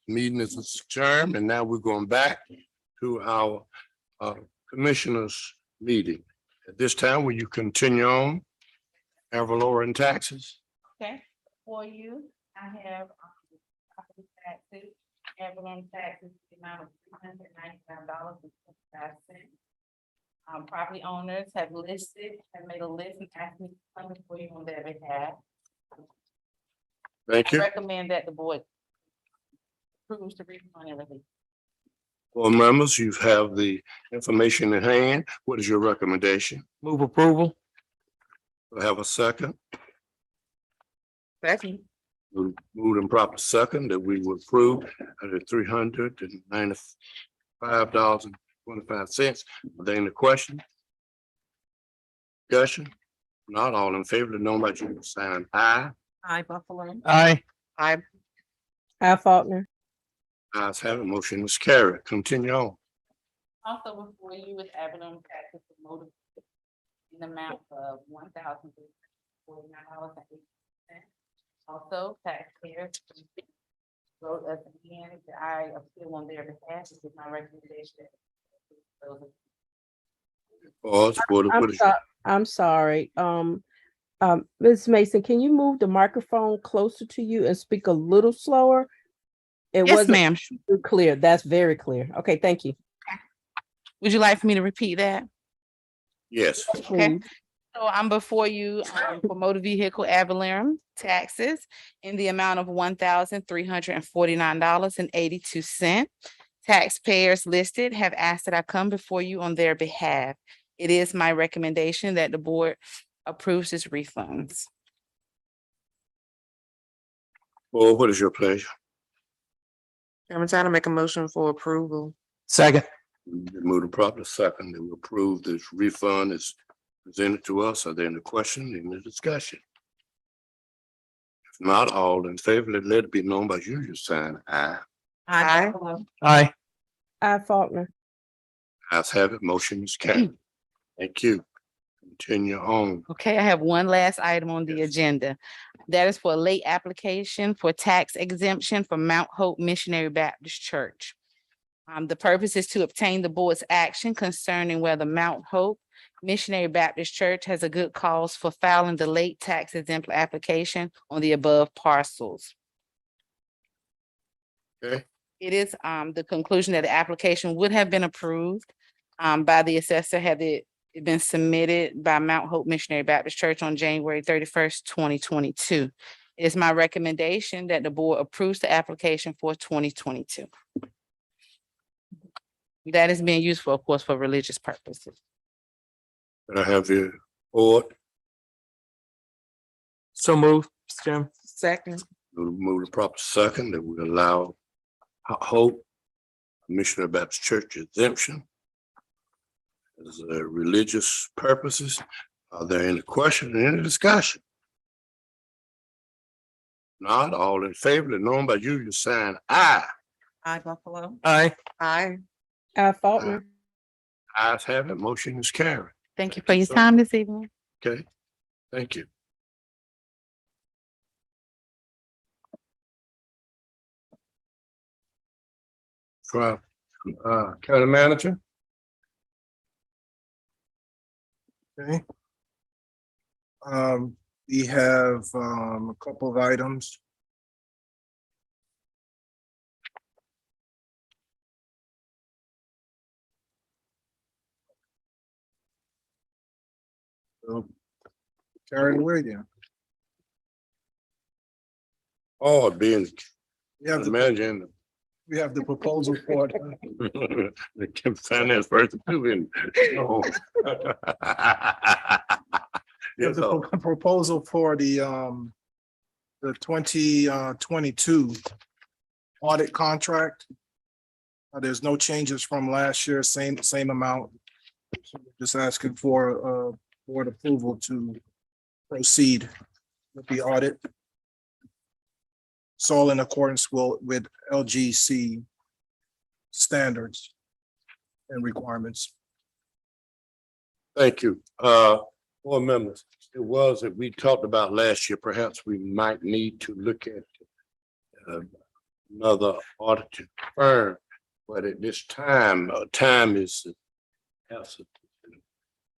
Meeting is adjourned, and now we're going back to our commissioners meeting. At this time, will you continue on? Avalora and taxes? Okay. before you, I have property taxes, everyone taxes, the amount of $395.25. Property owners have made a list and asked me to come before you on their behalf. Thank I you. recommend that the board approves the refund and release. Board members, you have the information in hand. What is your recommendation? Move approval. Do I have a second? Second. Moved and proper second that we will approve the $395.25. Are there any questions? Discussion? Not all in favor, the number by your sign aye. Aye, Buffalo. Aye. Aye. Al Faulkner. Ayes have it, motion is carried. Continue on. Also before you is Avalon taxes for motor in the amount of $1,349.80. Also, taxpayers wrote us again that I appeal on their behalf. This is my recommendation. Pause. I'm sorry. Ms. Mason, can you move the microphone closer to you and speak a little slower? It Yes, wasn't ma'am. too clear. That's very clear. Okay, thank you. Would you like for me to repeat that? Yes. Okay. So I'm before you for motor vehicle ad valorem taxes in the amount of $1,349.82. Taxpayers listed have asked that I come before you on their behalf. It is my recommendation that the board approves this refunds. Board, what is your pleasure? I'm trying to make a motion for approval. Second. Move the proper second that we approve this refund is presented to us. Are there any questions in the discussion? If not, all in favor, let it be known by usual sign aye. Aye. Aye. Al Faulkner. Ayes have it, motion is carried. Thank you. Continue on. Okay, I have one last item on the agenda. That is for a late application for tax exemption for Mount Hope Missionary Baptist Church. The purpose is to obtain the board's action concerning whether Mount Hope Missionary Baptist Church has a good cause for filing the late tax exempt application on the above parcels. Okay. It is the conclusion that the application would have been approved by the assessor had it been submitted by Mount Hope Missionary Baptist Church on January 31st, 2022. It is my recommendation that the board approves the application for 2022. That is being used for, of course, for religious purposes. Can I have your board? So move, Mr. Chairman. Second. Move the proper second that we allow Hope Missionary Baptist Church exemption as religious purposes. Are there any questions, any discussion? Not all in favor, let known by usual sign aye. Aye, Buffalo. Aye. Aye. Al Faulkner. Ayes have it, motion is carried. Thank you for your time this evening. Okay, thank you. County manager? Okay. We have a couple of items. So, carried away then. Oh, being We have the the, manager and we have the proposal for, the finance person too. Oh. we have the proposal for the 2022 audit contract. There's no changes from last year, same amount. So we're just asking for board approval to proceed with the audit. It's all in accordance with LGC standards and requirements. Thank you. Board members, it was that we talked about last year, perhaps we might need to look at another auditing firm, but at this time, time is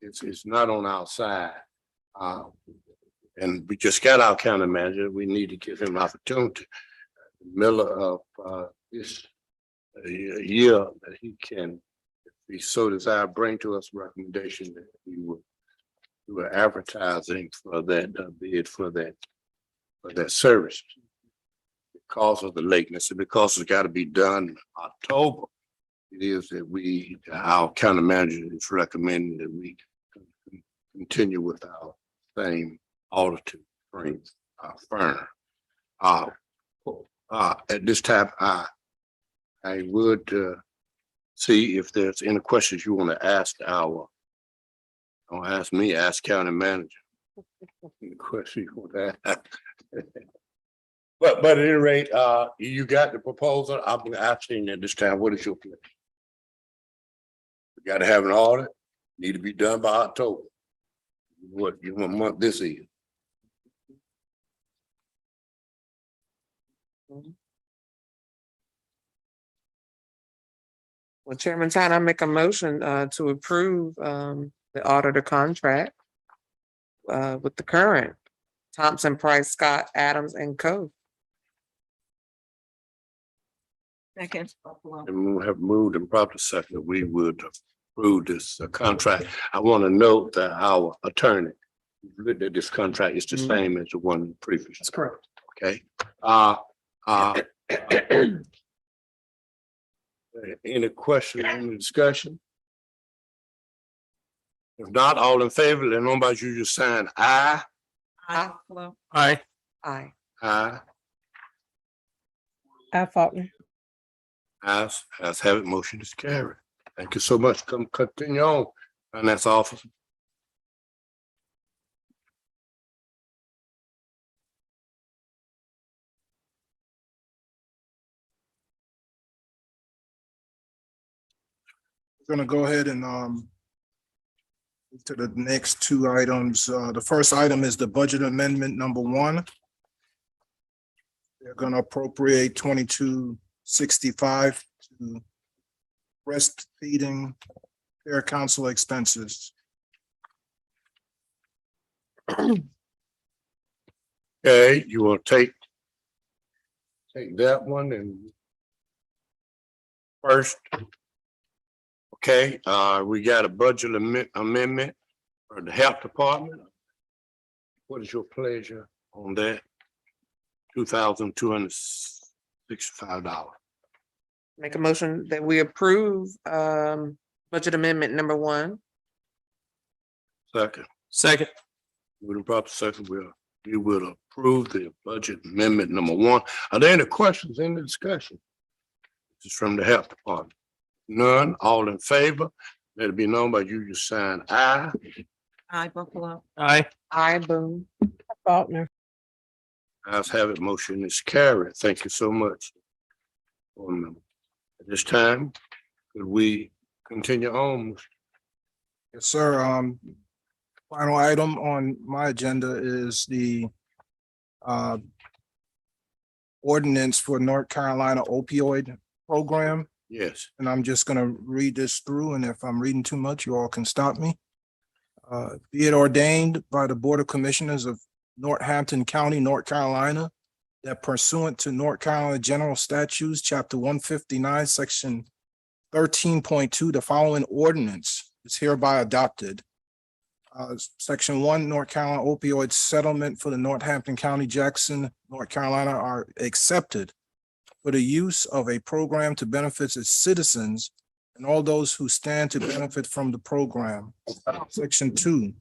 it's not on our side. And we just got our county manager. We need to give him an opportunity. Middle of this year that he can, if he so desire, bring to us recommendation that we will do an advertising for that bid for that service. Because of the lateness and because it's got to be done in October, it is that our county manager is recommending that we continue with our same auditing firm. At this time, I would see if there's any questions you want to ask don't ask me, ask county manager. Any questions you want to ask? But at any rate, you got the proposal. I'm asking at this time, what is your plan? We got to have an audit, need to be done by October. What month this is? Well, Chairman Todd, I make a motion to approve the auditor contract with the current Thompson, Price, Scott, Adams and Co. Second. And we have moved and properly second that we would approve this contract. I want to note that our attorney looked at this contract is the same as the one previous. That's correct. Okay. Any question, any discussion? If not, all in favor, let nobody you just sign aye. Aye. Aye. Aye. Aye. Faulkner. As have it, motion is carried. Thank you so much. Come continue on, Finance Officer. We're gonna go ahead and move to the next two items. The first item is the budget amendment number 1. They're gonna appropriate 2265 to breastfeeding care council expenses. Okay, you will take that one and first. Okay, we got a budget amendment for the health department. What is your pleasure on that? $2,265. Make a motion that we approve budget amendment number 1. Second. Second. With the proper second, we will approve the budget amendment number 1. Are there any questions in the discussion? This is from the health department. None, all in favor, let it be known by you sign aye. Aye, Buffalo. Aye. Aye, Boone. Faulkner. Ayes have it, motion is carried. Thank you so much. At this time, could we continue on? Yes, sir. Final item on my agenda is the ordinance for North Carolina opioid program. Yes, And I'm just gonna read this through, and if I'm reading too much, you all can stop me. Be it ordained by the Board of Commissioners of Hampton County, North Carolina, that pursuant to North Carolina General Statutes, Chapter 159, Section 13.2, the following ordinance is hereby adopted. Section 1, North Carolina opioid settlement for the Northampton County, Jackson, North Carolina are accepted for the use of a program to benefit its citizens and all those who stand to benefit from the program. Section 2,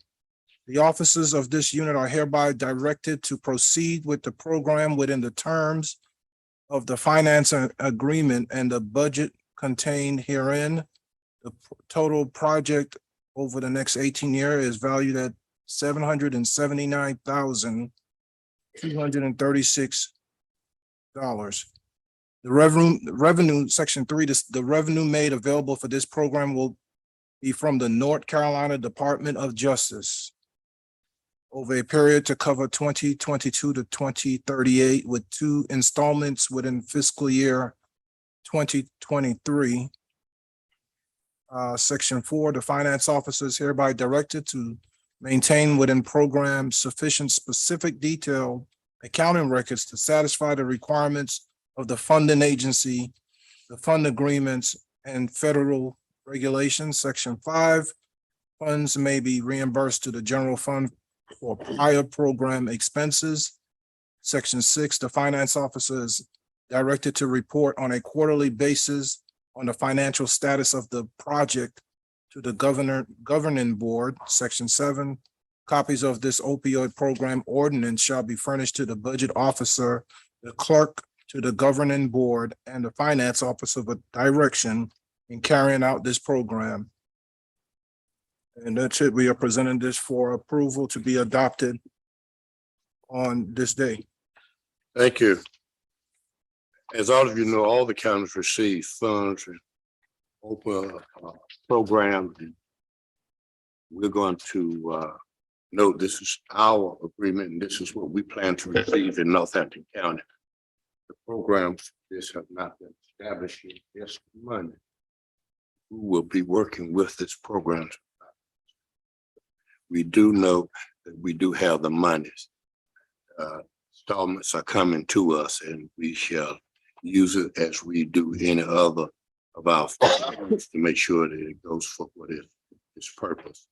the officers of this unit are hereby directed to proceed with the program within the terms of the finance agreement and the budget contained herein. The total project over the next 18 years is valued at $779,236. The revenue, section 3, the revenue made available for this program will be from the North Carolina Department of Justice over a period to cover 2022 to 2038 with 2 installments within fiscal year 2023. Section 4, the finance officer is hereby directed to maintain within program sufficient specific detail accounting records to satisfy the requirements of the funding agency, the fund agreements, and federal regulations. Section 5, funds may be reimbursed to the general fund for prior program expenses. Section 6, the finance officer is directed to report on a quarterly basis on the financial status of the project to the governing board. Section 7, copies of this opioid program ordinance shall be furnished to the budget officer, the clerk, to the governing board, and the finance officer with direction in carrying out this program. And that's it. We are presenting this for approval to be adopted on this day. Thank you. As all of you know, all the counties receive funds and open programs. We're going to note this is our agreement and this is what we plan to receive in Northampton County. The programs, this have not been established yet, this money. Who will be working with this program? We do know that we do have the monies. Installments are coming to us and we shall use it as we do any other of our funds to make sure that it goes for what is its purpose.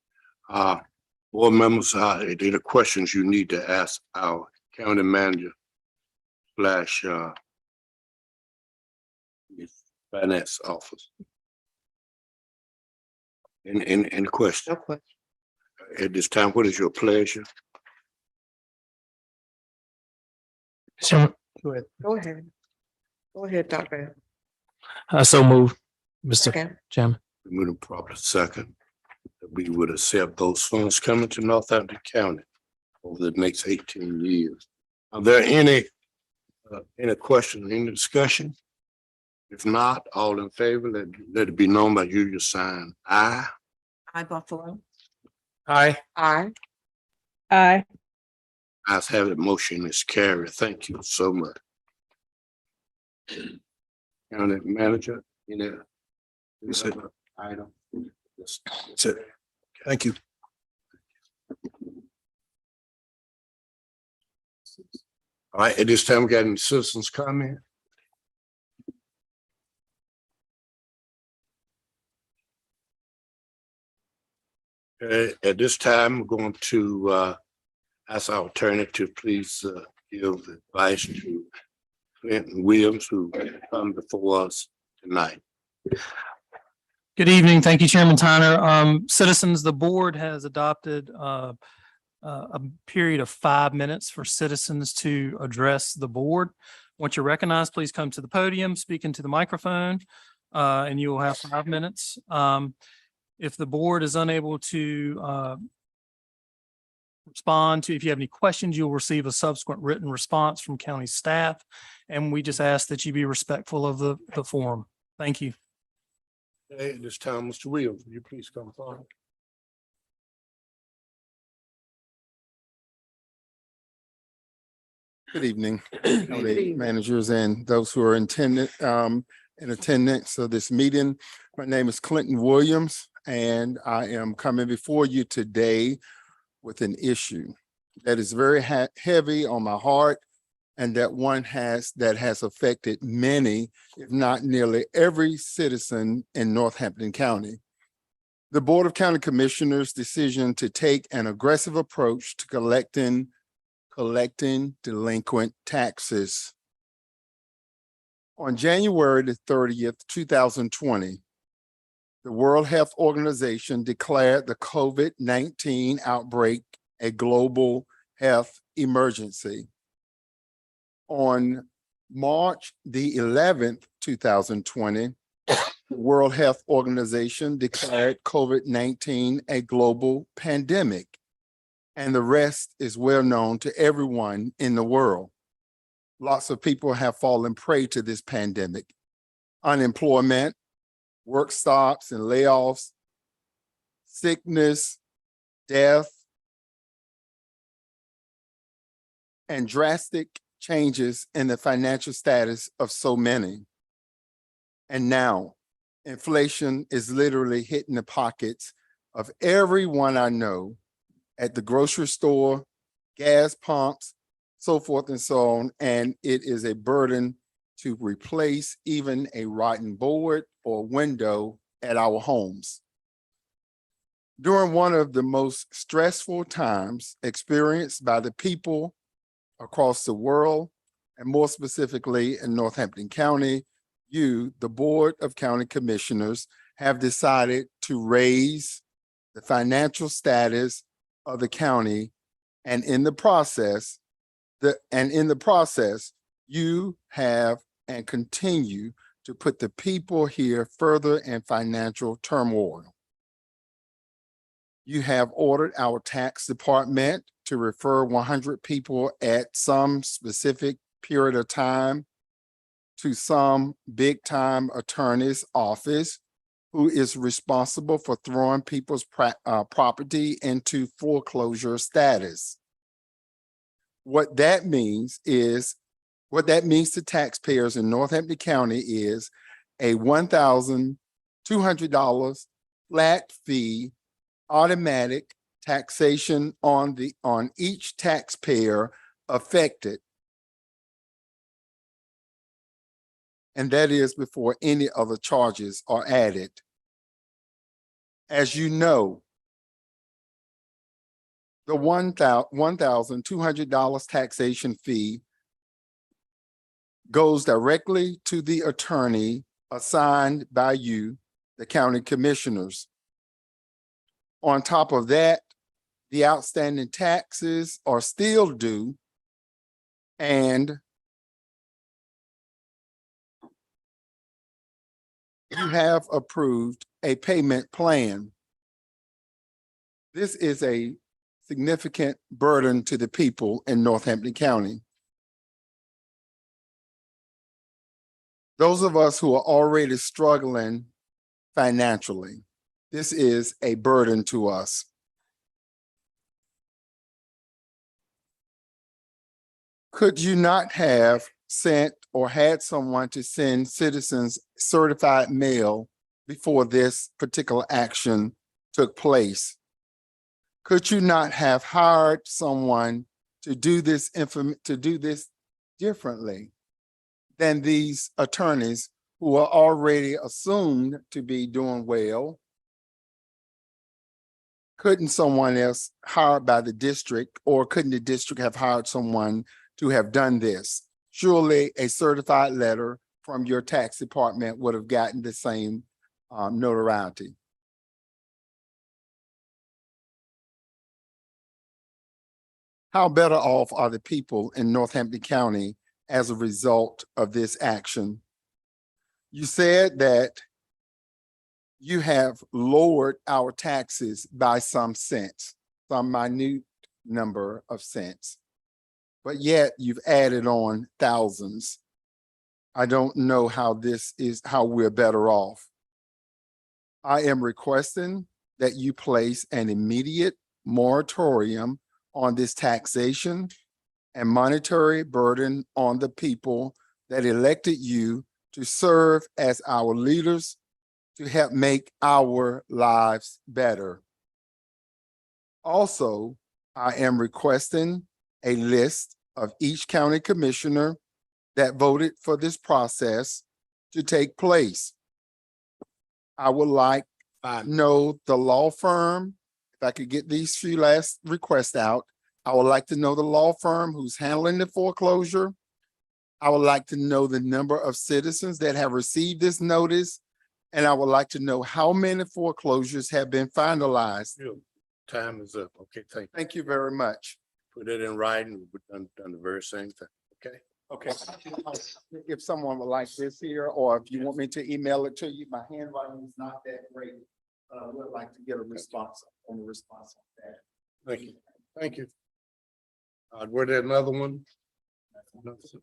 Board members, if there are questions you need to ask our county manager / finance office. Any question? No question. At this time, what is your pleasure? Mr. Chairman, Go ahead. Go ahead, Dr. I so move, Mr. Second. Chairman. We move to proper second. That we would accept those funds coming to Northampton County over the next 18 years. Are there any questions, any discussion? If not, all in favor, let it be known by you, your sign aye. Aye, Buffalo. Aye. Aye. Aye. Ayes have it, motion is carried. Thank you so much. County manager, That's it. item. That's it. Thank you. All right, at this time, we got any citizens comment? Okay, at this time, we're going to ask our attorney to please give advice to Clinton Williams, who come before us tonight. Good evening. Thank you, Chairman Tyner. Citizens, the board has adopted a period of 5 minutes for citizens to address the board. Once you're recognized, please come to the podium, speak into the microphone, and you will have 5 minutes. If the board is unable to respond to, if you have any questions, you'll receive a subsequent written response from county staff. And we just ask that you be respectful of the forum. Thank you. Okay, at this time, Mr. Williams, will you please come forward? Good evening, county managers and those who are in attendance of this meeting. My name is Clinton Williams, and I am coming before you today with an issue that is very heavy on my heart, and that has affected many, if not nearly every citizen in Northampton County. The Board of County Commissioners' decision to take an aggressive approach to collecting delinquent taxes. On January the 30th, 2020, the World Health Organization declared the COVID-19 outbreak a global health emergency. On March the 11th, 2020, the World Health Organization declared COVID-19 a global pandemic, and the rest is well known to everyone in the world. Lots of people have fallen prey to this pandemic. Unemployment, work stops and layoffs, sickness, death, and drastic changes in the financial status of so many. And now, inflation is literally hitting the pockets of everyone I know, at the grocery store, gas pumps, so forth and so on. And it is a burden to replace even a rotten board or window at our homes. During one of the most stressful times experienced by the people across the world, and more specifically in Northampton County, you, the Board of County Commissioners, have decided to raise the financial status of the county, and in the process, you have and continue to put the people here further in financial turmoil. You have ordered our tax department to refer 100 people at some specific period of time to some big-time attorney's office who is responsible for throwing people's property into foreclosure status. What that means to taxpayers in Northampton County is a $1,200 flat fee automatic taxation on each taxpayer affected. And that is before any other charges are added. As you know, the $1,200 taxation fee goes directly to the attorney assigned by you, the county commissioners. On top of that, the outstanding taxes are still due, and you have approved a payment plan. This is a significant burden to the people in Northampton County. Those of us who are already struggling financially, this is a burden to us. Could you not have sent or had someone to send citizens certified mail before this particular action took place? Could you not have hired someone to do this differently than these attorneys who are already assumed to be doing well? Couldn't someone else hired by the district, or couldn't the district have hired someone to have done this? Surely a certified letter from your tax department would have gotten the same notoriety. How better off are the people in Northampton County as a result of this action? You said that you have lowered our taxes by some cents, some minute number of cents, but yet you've added on thousands. I don't know how we're better off. I am requesting that you place an immediate moratorium on this taxation and monetary burden on the people that elected you to serve as our leaders to help make our lives better. Also, I am requesting a list of each county commissioner that voted for this process to take place. I would like to know the law firm. If I could get these few last requests out, I would like to know the law firm who's handling the foreclosure. I would like to know the number of citizens that have received this notice. And I would like to know how many foreclosures have been finalized. Time is up. Okay, Thank you very much. put it in writing. We've done the very same thing. Okay. Okay. If someone would like this here, or if you want me to email it to you, my handwriting is not that great. Would like to get a response on that. Thank you. Thank you. Were there another one?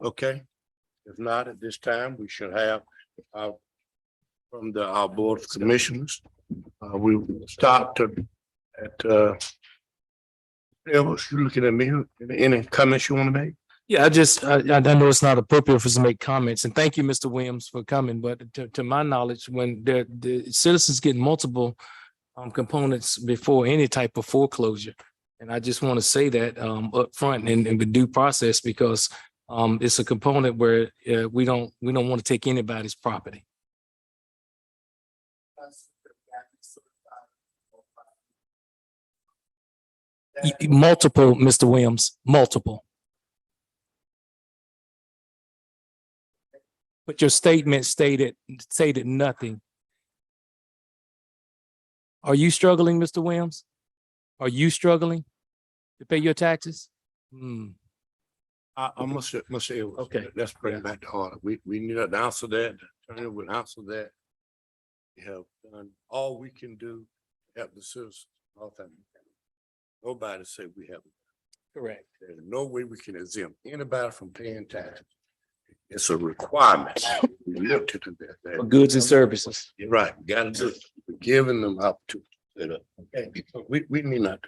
Okay. If not, at this time, we should have from our Board of Commissioners. We stopped at you're looking at me. Any comments you want to make? Yeah, I know it's not appropriate for us to make comments, and thank you, Mr. Williams, for coming, but to my knowledge, when the citizens get multiple components before any type of foreclosure, And I just want to say that up front and with due process, because it's a component where we don't want to take anybody's property. Multiple, Mr. Williams, multiple. But your statement stated nothing. Are you struggling, Mr. Williams? Are you struggling to pay your taxes? I must say, Okay. let's bring it back to order. We need to answer that. The attorney will answer that. We have done all we can do to help the citizens. All that. Nobody said we haven't. Correct. There's no way we can exempt anybody from paying taxes. It's a requirement. We looked into that. For goods and services. You're right. We gotta do it. We're giving them opportunity. Okay, so we need not.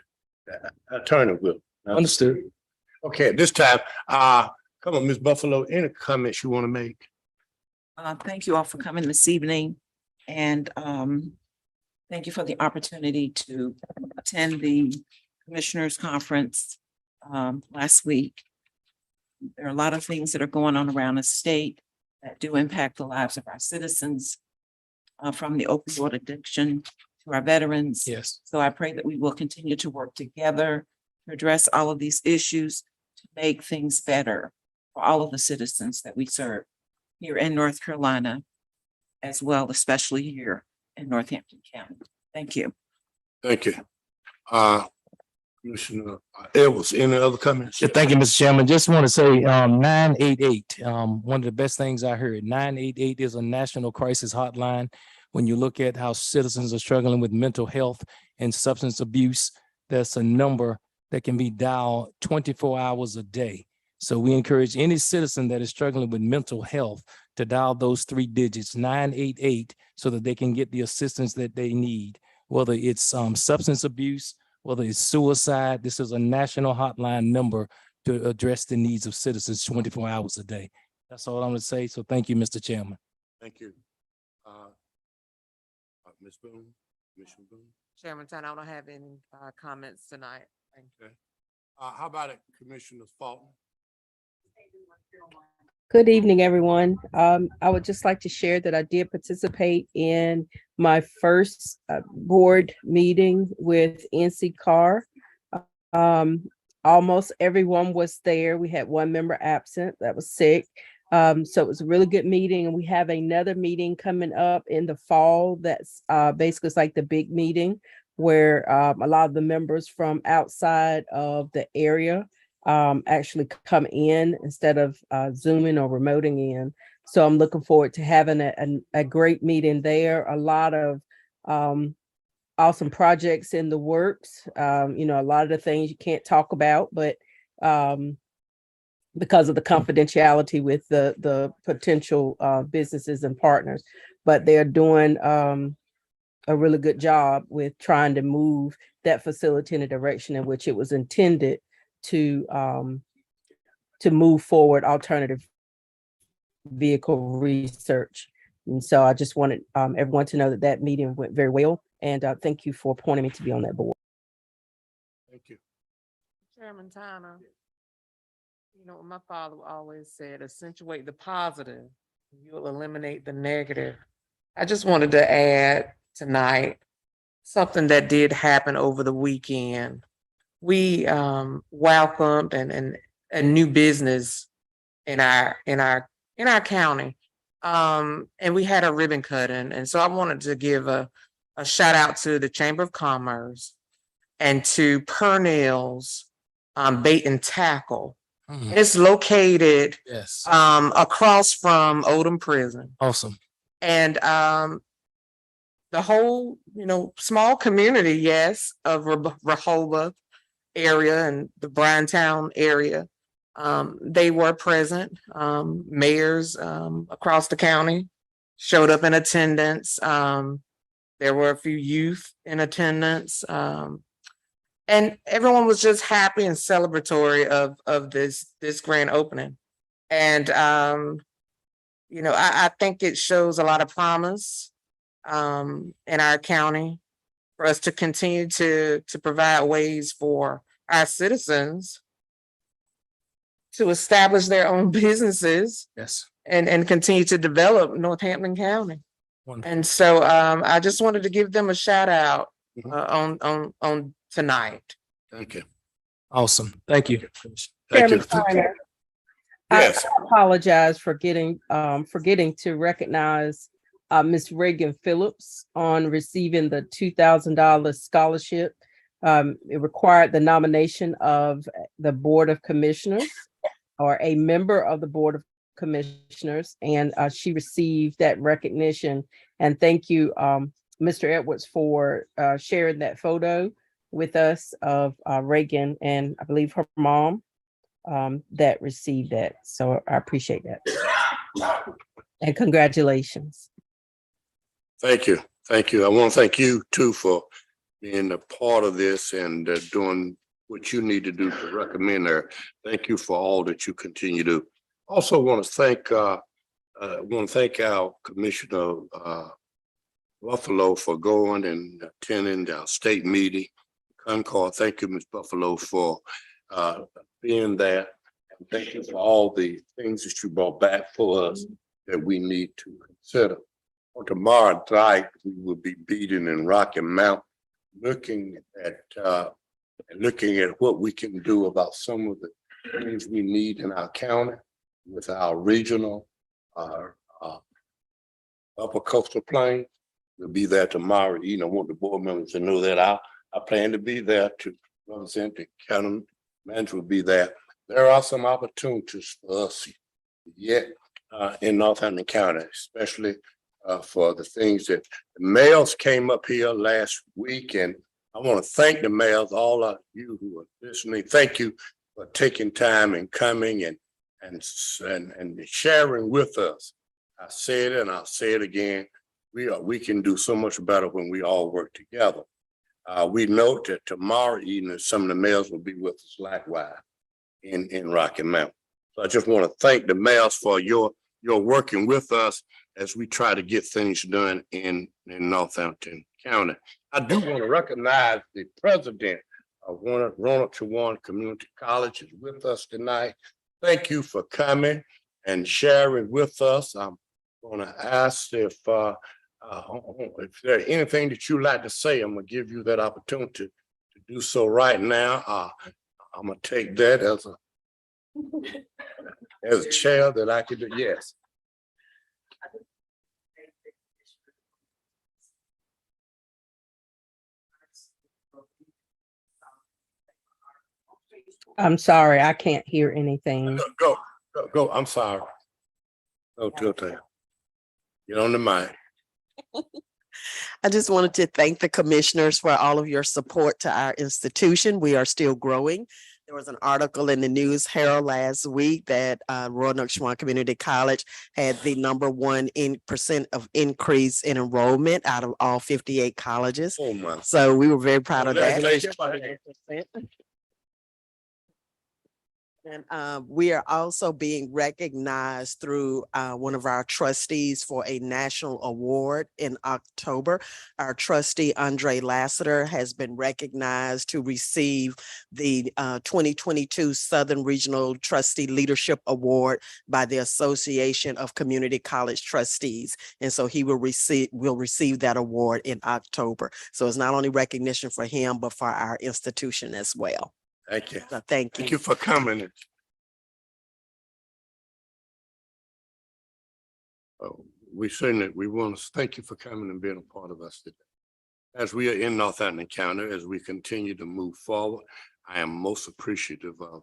Attorney will. Understood. Okay, at this time, come on, Ms. Buffalo, any comments you want to make? Thank you all for coming this evening and thank you for the opportunity to attend the Commissioners Conference last week. There are a lot of things that are going on around the state that do impact the lives of our citizens, from the opioid addiction to our veterans. Yes. So I pray that we will continue to work together to address all of these issues to make things better for all of the citizens that we serve here in North Carolina, as well, especially here in Northampton County. Thank you. Thank you. Commissioner Edwards, any other comments? Yeah, thank you, Mr. Chairman. Just want to say 988, one of the best things I heard. 988 is a national crisis hotline. When you look at how citizens are struggling with mental health and substance abuse, that's a number that can be dialed 24 hours a day. So we encourage any citizen that is struggling with mental health to dial those 3 digits, 988, so that they can get the assistance that they need, whether it's substance abuse, whether it's suicide. This is a national hotline number to address the needs of citizens 24 hours a day. That's all I'm going to say. So thank you, Mr. Chairman. Thank you. Ms. Boone, Commissioner Boone. Chairman Tan, I don't have any comments tonight. Thank you. How about it, Commissioner Fulton? Good evening, everyone. I would just like to share that I did participate in my first board meeting with NC Carr. Almost everyone was there. We had one member absent that was sick. So it was a really good meeting, and we have another meeting coming up in the fall. That's basically it's like the big meeting where a lot of the members from outside of the area actually come in instead of Zooming or remoting in. So I'm looking forward to having a great meeting there. A lot of awesome projects in the works. A lot of the things you can't talk about, but because of the confidentiality with the potential businesses and partners, but they're doing a really good job with trying to move that facility in a direction in which it was intended to move forward alternative vehicle research. And so I just wanted everyone to know that that meeting went very well. And thank you for appointing me to be on that board. Thank you. Chairman Tanner, my father always said, accentuate the positive, you'll eliminate the negative. I just wanted to add tonight something that did happen over the weekend. We welcomed and a new business in our county. And we had a ribbon cutting. And so I wanted to give a shout out to the Chamber of Commerce and to Purnell's Bait and Tackle. Mhm. It's located Yes. across from Oldham Prison. Awesome. And the whole, small community, yes, of Rehoboth area and the Bryantown area, they were present. Mayors across the county showed up in attendance. There were a few youth in attendance. And everyone was just happy and celebratory of this grand opening. And I think it shows a lot of promise in our county for us to continue to provide ways for our citizens to establish their own businesses Yes. and continue to develop Northampton County. Wonderful. And so I just wanted to give them a shout out on tonight. Thank you. Awesome. Thank you. Thank you. Chairman Steiner, Yes. I apologize for forgetting to recognize Ms. Reagan Phillips on receiving the $2,000 scholarship. It required the nomination of the Board of Commissioners or a member of the Board of Commissioners, and she received that recognition. And thank you, Mr. Edwards, for sharing that photo with us of Reagan and I believe her mom that received that. So I appreciate that. And congratulations. Thank you. Thank you. I want to thank you too for being a part of this and doing what you need to do to recommend her. Thank you for all that you continue to do. Also want to thank our Commissioner Buffalo for going and attending our state meeting. Concord, thank you, Ms. Buffalo, for being there. And thank you for all the things that you brought back for us that we need to consider. On tomorrow night, we will be meeting in Rocky Mount, looking at what we can do about some of the things we need in our county with our regional, upper coastal plain. We'll be there tomorrow. You know, want the board members to know that I plan to be there to represent the county manager will be there. There are some opportunities for us yet in Northampton County, especially for the things that the mayors came up here last week, and I want to thank the mayors, all of you who are listening. Thank you for taking time and coming and sharing with us. I said it and I'll say it again. We can do so much better when we all work together. We note that tomorrow evening some of the mayors will be with us likewise in Rocky Mount. So I just want to thank the mayors for your working with us as we try to get things done in Northampton County. I do want to recognize the president of Ronald Trewon Community College is with us tonight. Thank you for coming and sharing with us. I'm going to ask if there's anything that you'd like to say, I'm going to give you that opportunity to do so right now. I'm going to take that as a chair that I could do. Yes. I'm sorry, I can't hear anything. Go. I'm sorry. Go to it. Get on the mic. I just wanted to thank the commissioners for all of your support to our institution. We are still growing. There was an article in the News Herald last week that Roanoke Schwann Community College had the #1 percent of increase in enrollment out of all 58 colleges. Oh my. So we were very proud of that. And we are also being recognized through one of our trustees for a national award in October. Our trustee, Andre Lassiter, has been recognized to receive the 2022 Southern Regional Trustee Leadership Award by the Association of Community College Trustees. And so he will receive that award in October. So it's not only recognition for him, but for our institution as well. Thank you. So thank you. Thank you for coming. We want to thank you for coming and being a part of us today. As we are in Northampton County, as we continue to move forward, I am most appreciative of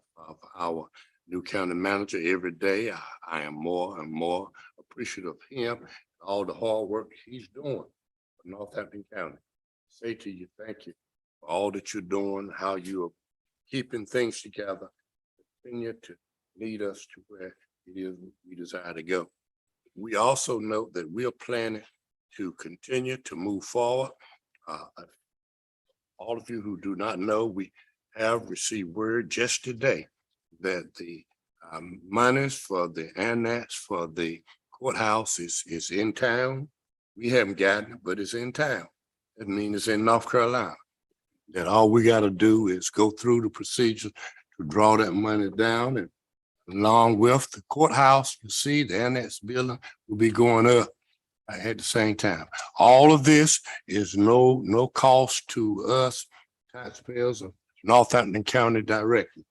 our new county manager every day. I am more and more appreciative of him, all the hard work he's doing for Northampton County. Say to you, thank you for all that you're doing, how you are keeping things together, continue to lead us to where it is we desire to go. We also note that we are planning to continue to move forward. All of you who do not know, we have received word just today that the monies for the annex for the courthouse is in town. We haven't gotten it, but it's in town. That means it's in North Carolina. that all we gotta do is go through the procedure to draw that money down, and along with the courthouse, you see, the annex building will be going up at the same time. All of this is no cost to us taxpayers of Northampton County directly,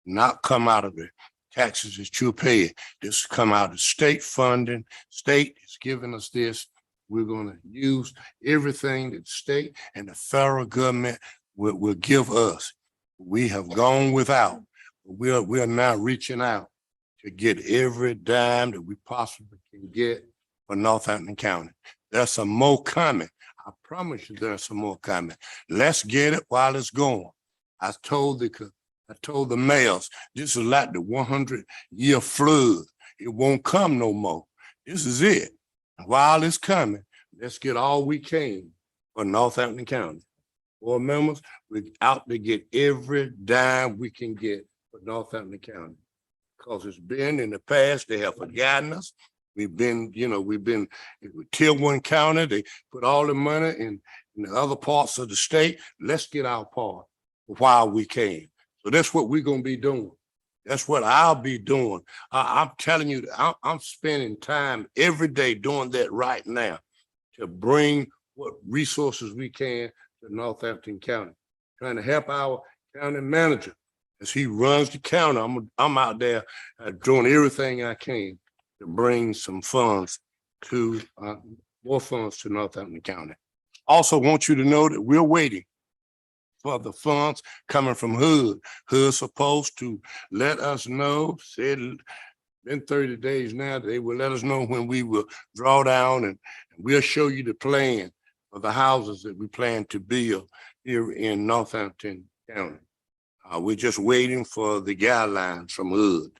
not come out of the taxes that you're paying. This come out of state funding. State is giving us this. We're gonna use everything that the state and the federal government will give us. We have gone without. We are now reaching out to get every dime that we possibly can get for Northampton County. There's some more coming. I promise you there's some more coming. Let's get it while it's going. I told the mayors, this is like the 100-year flood. It won't come no more. This is it. While it's coming, let's get all we can for Northampton County. Board members, we're out to get every dime we can get for Northampton County. Because it's been in the past, they have forgotten us. We've been Tier 1 county, they put all the money in the other parts of the state. Let's get our part while we can. So that's what we're gonna be doing. That's what I'll be doing. I'm telling you, I'm spending time every day doing that right now to bring what resources we can to Northampton County, trying to help our county manager as he runs the county. I'm out there doing everything I can to bring some funds to more funds to Northampton County. Also want you to know that we're waiting for the funds coming from HUD. HUD's supposed to let us know, said been 30 days now, they will let us know when we will draw down, and we'll show you the plan of the houses that we plan to build here in Northampton County. We're just waiting for the guidelines from HUD.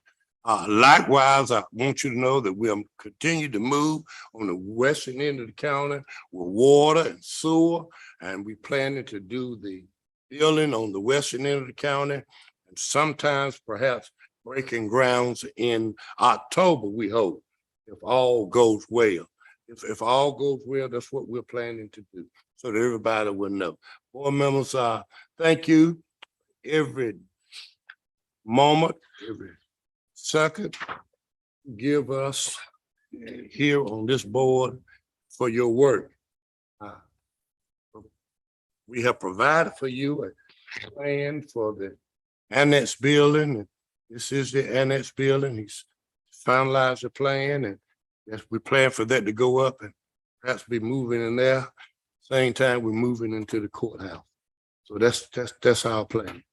Likewise, I want you to know that we'll continue to move on the western end of the county with water and sewer, and we planning to do the building on the western end of the county, and sometimes perhaps breaking grounds in October, we hope, if all goes well. If all goes well, that's what we're planning to do, so that everybody will know. Board members, thank you every moment, every second you give us here on this board for your work. We have provided for you a plan for the annex building. This is the annex building. He's finalized the plan, and yes, we plan for that to go up and perhaps be moving in there. Same time we're moving into the courthouse. So that's our plan.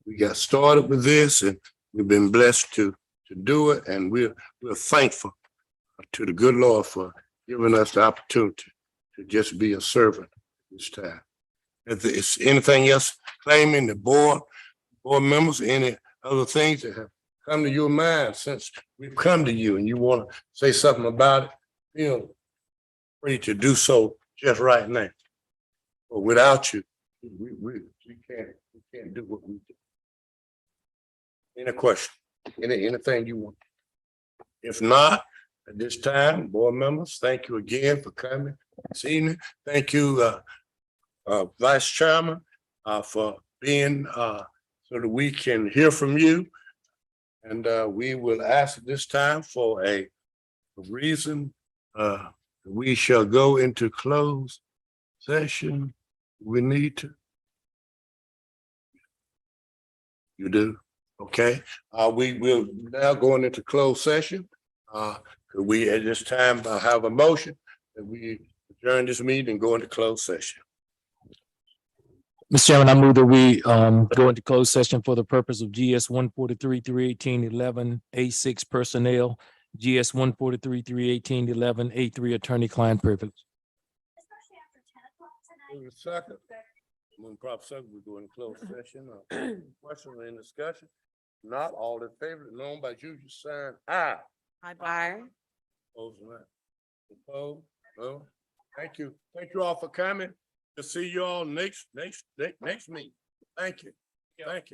We got started with this, and we've been blessed to do it, and we're thankful to the good Lord for giving us the opportunity to just be a servant this time. If there's anything else claiming the board members, any other things that have come to your mind since we've come to you and you want to say something about it, feel free to do so just right now. But without you, we can't do what we do. Any question? Anything you want? If not, at this time, board members, thank you again for coming this evening. Thank you, Vice Chairman, for being so that we can hear from you. And we will ask at this time for a reason. We shall go into closed session. We need to. You do? Okay. We will now going into closed session. Could we at this time have a motion that we adjourn this meeting and go into closed session? Mr. Chairman, I move that we go into closed session for the purpose of GS 143, 318, 11, A6 personnel, GS 143, 318, 11, A3 attorney-client privilege. Move a second. Move proper second, we go into closed session. Question or any discussion? Not all in favor, known by usual sign aye. Bye. Opposed, not. Opposed? No. Thank you. Thank you all for coming. To see you all next meeting. Thank you. Thank you.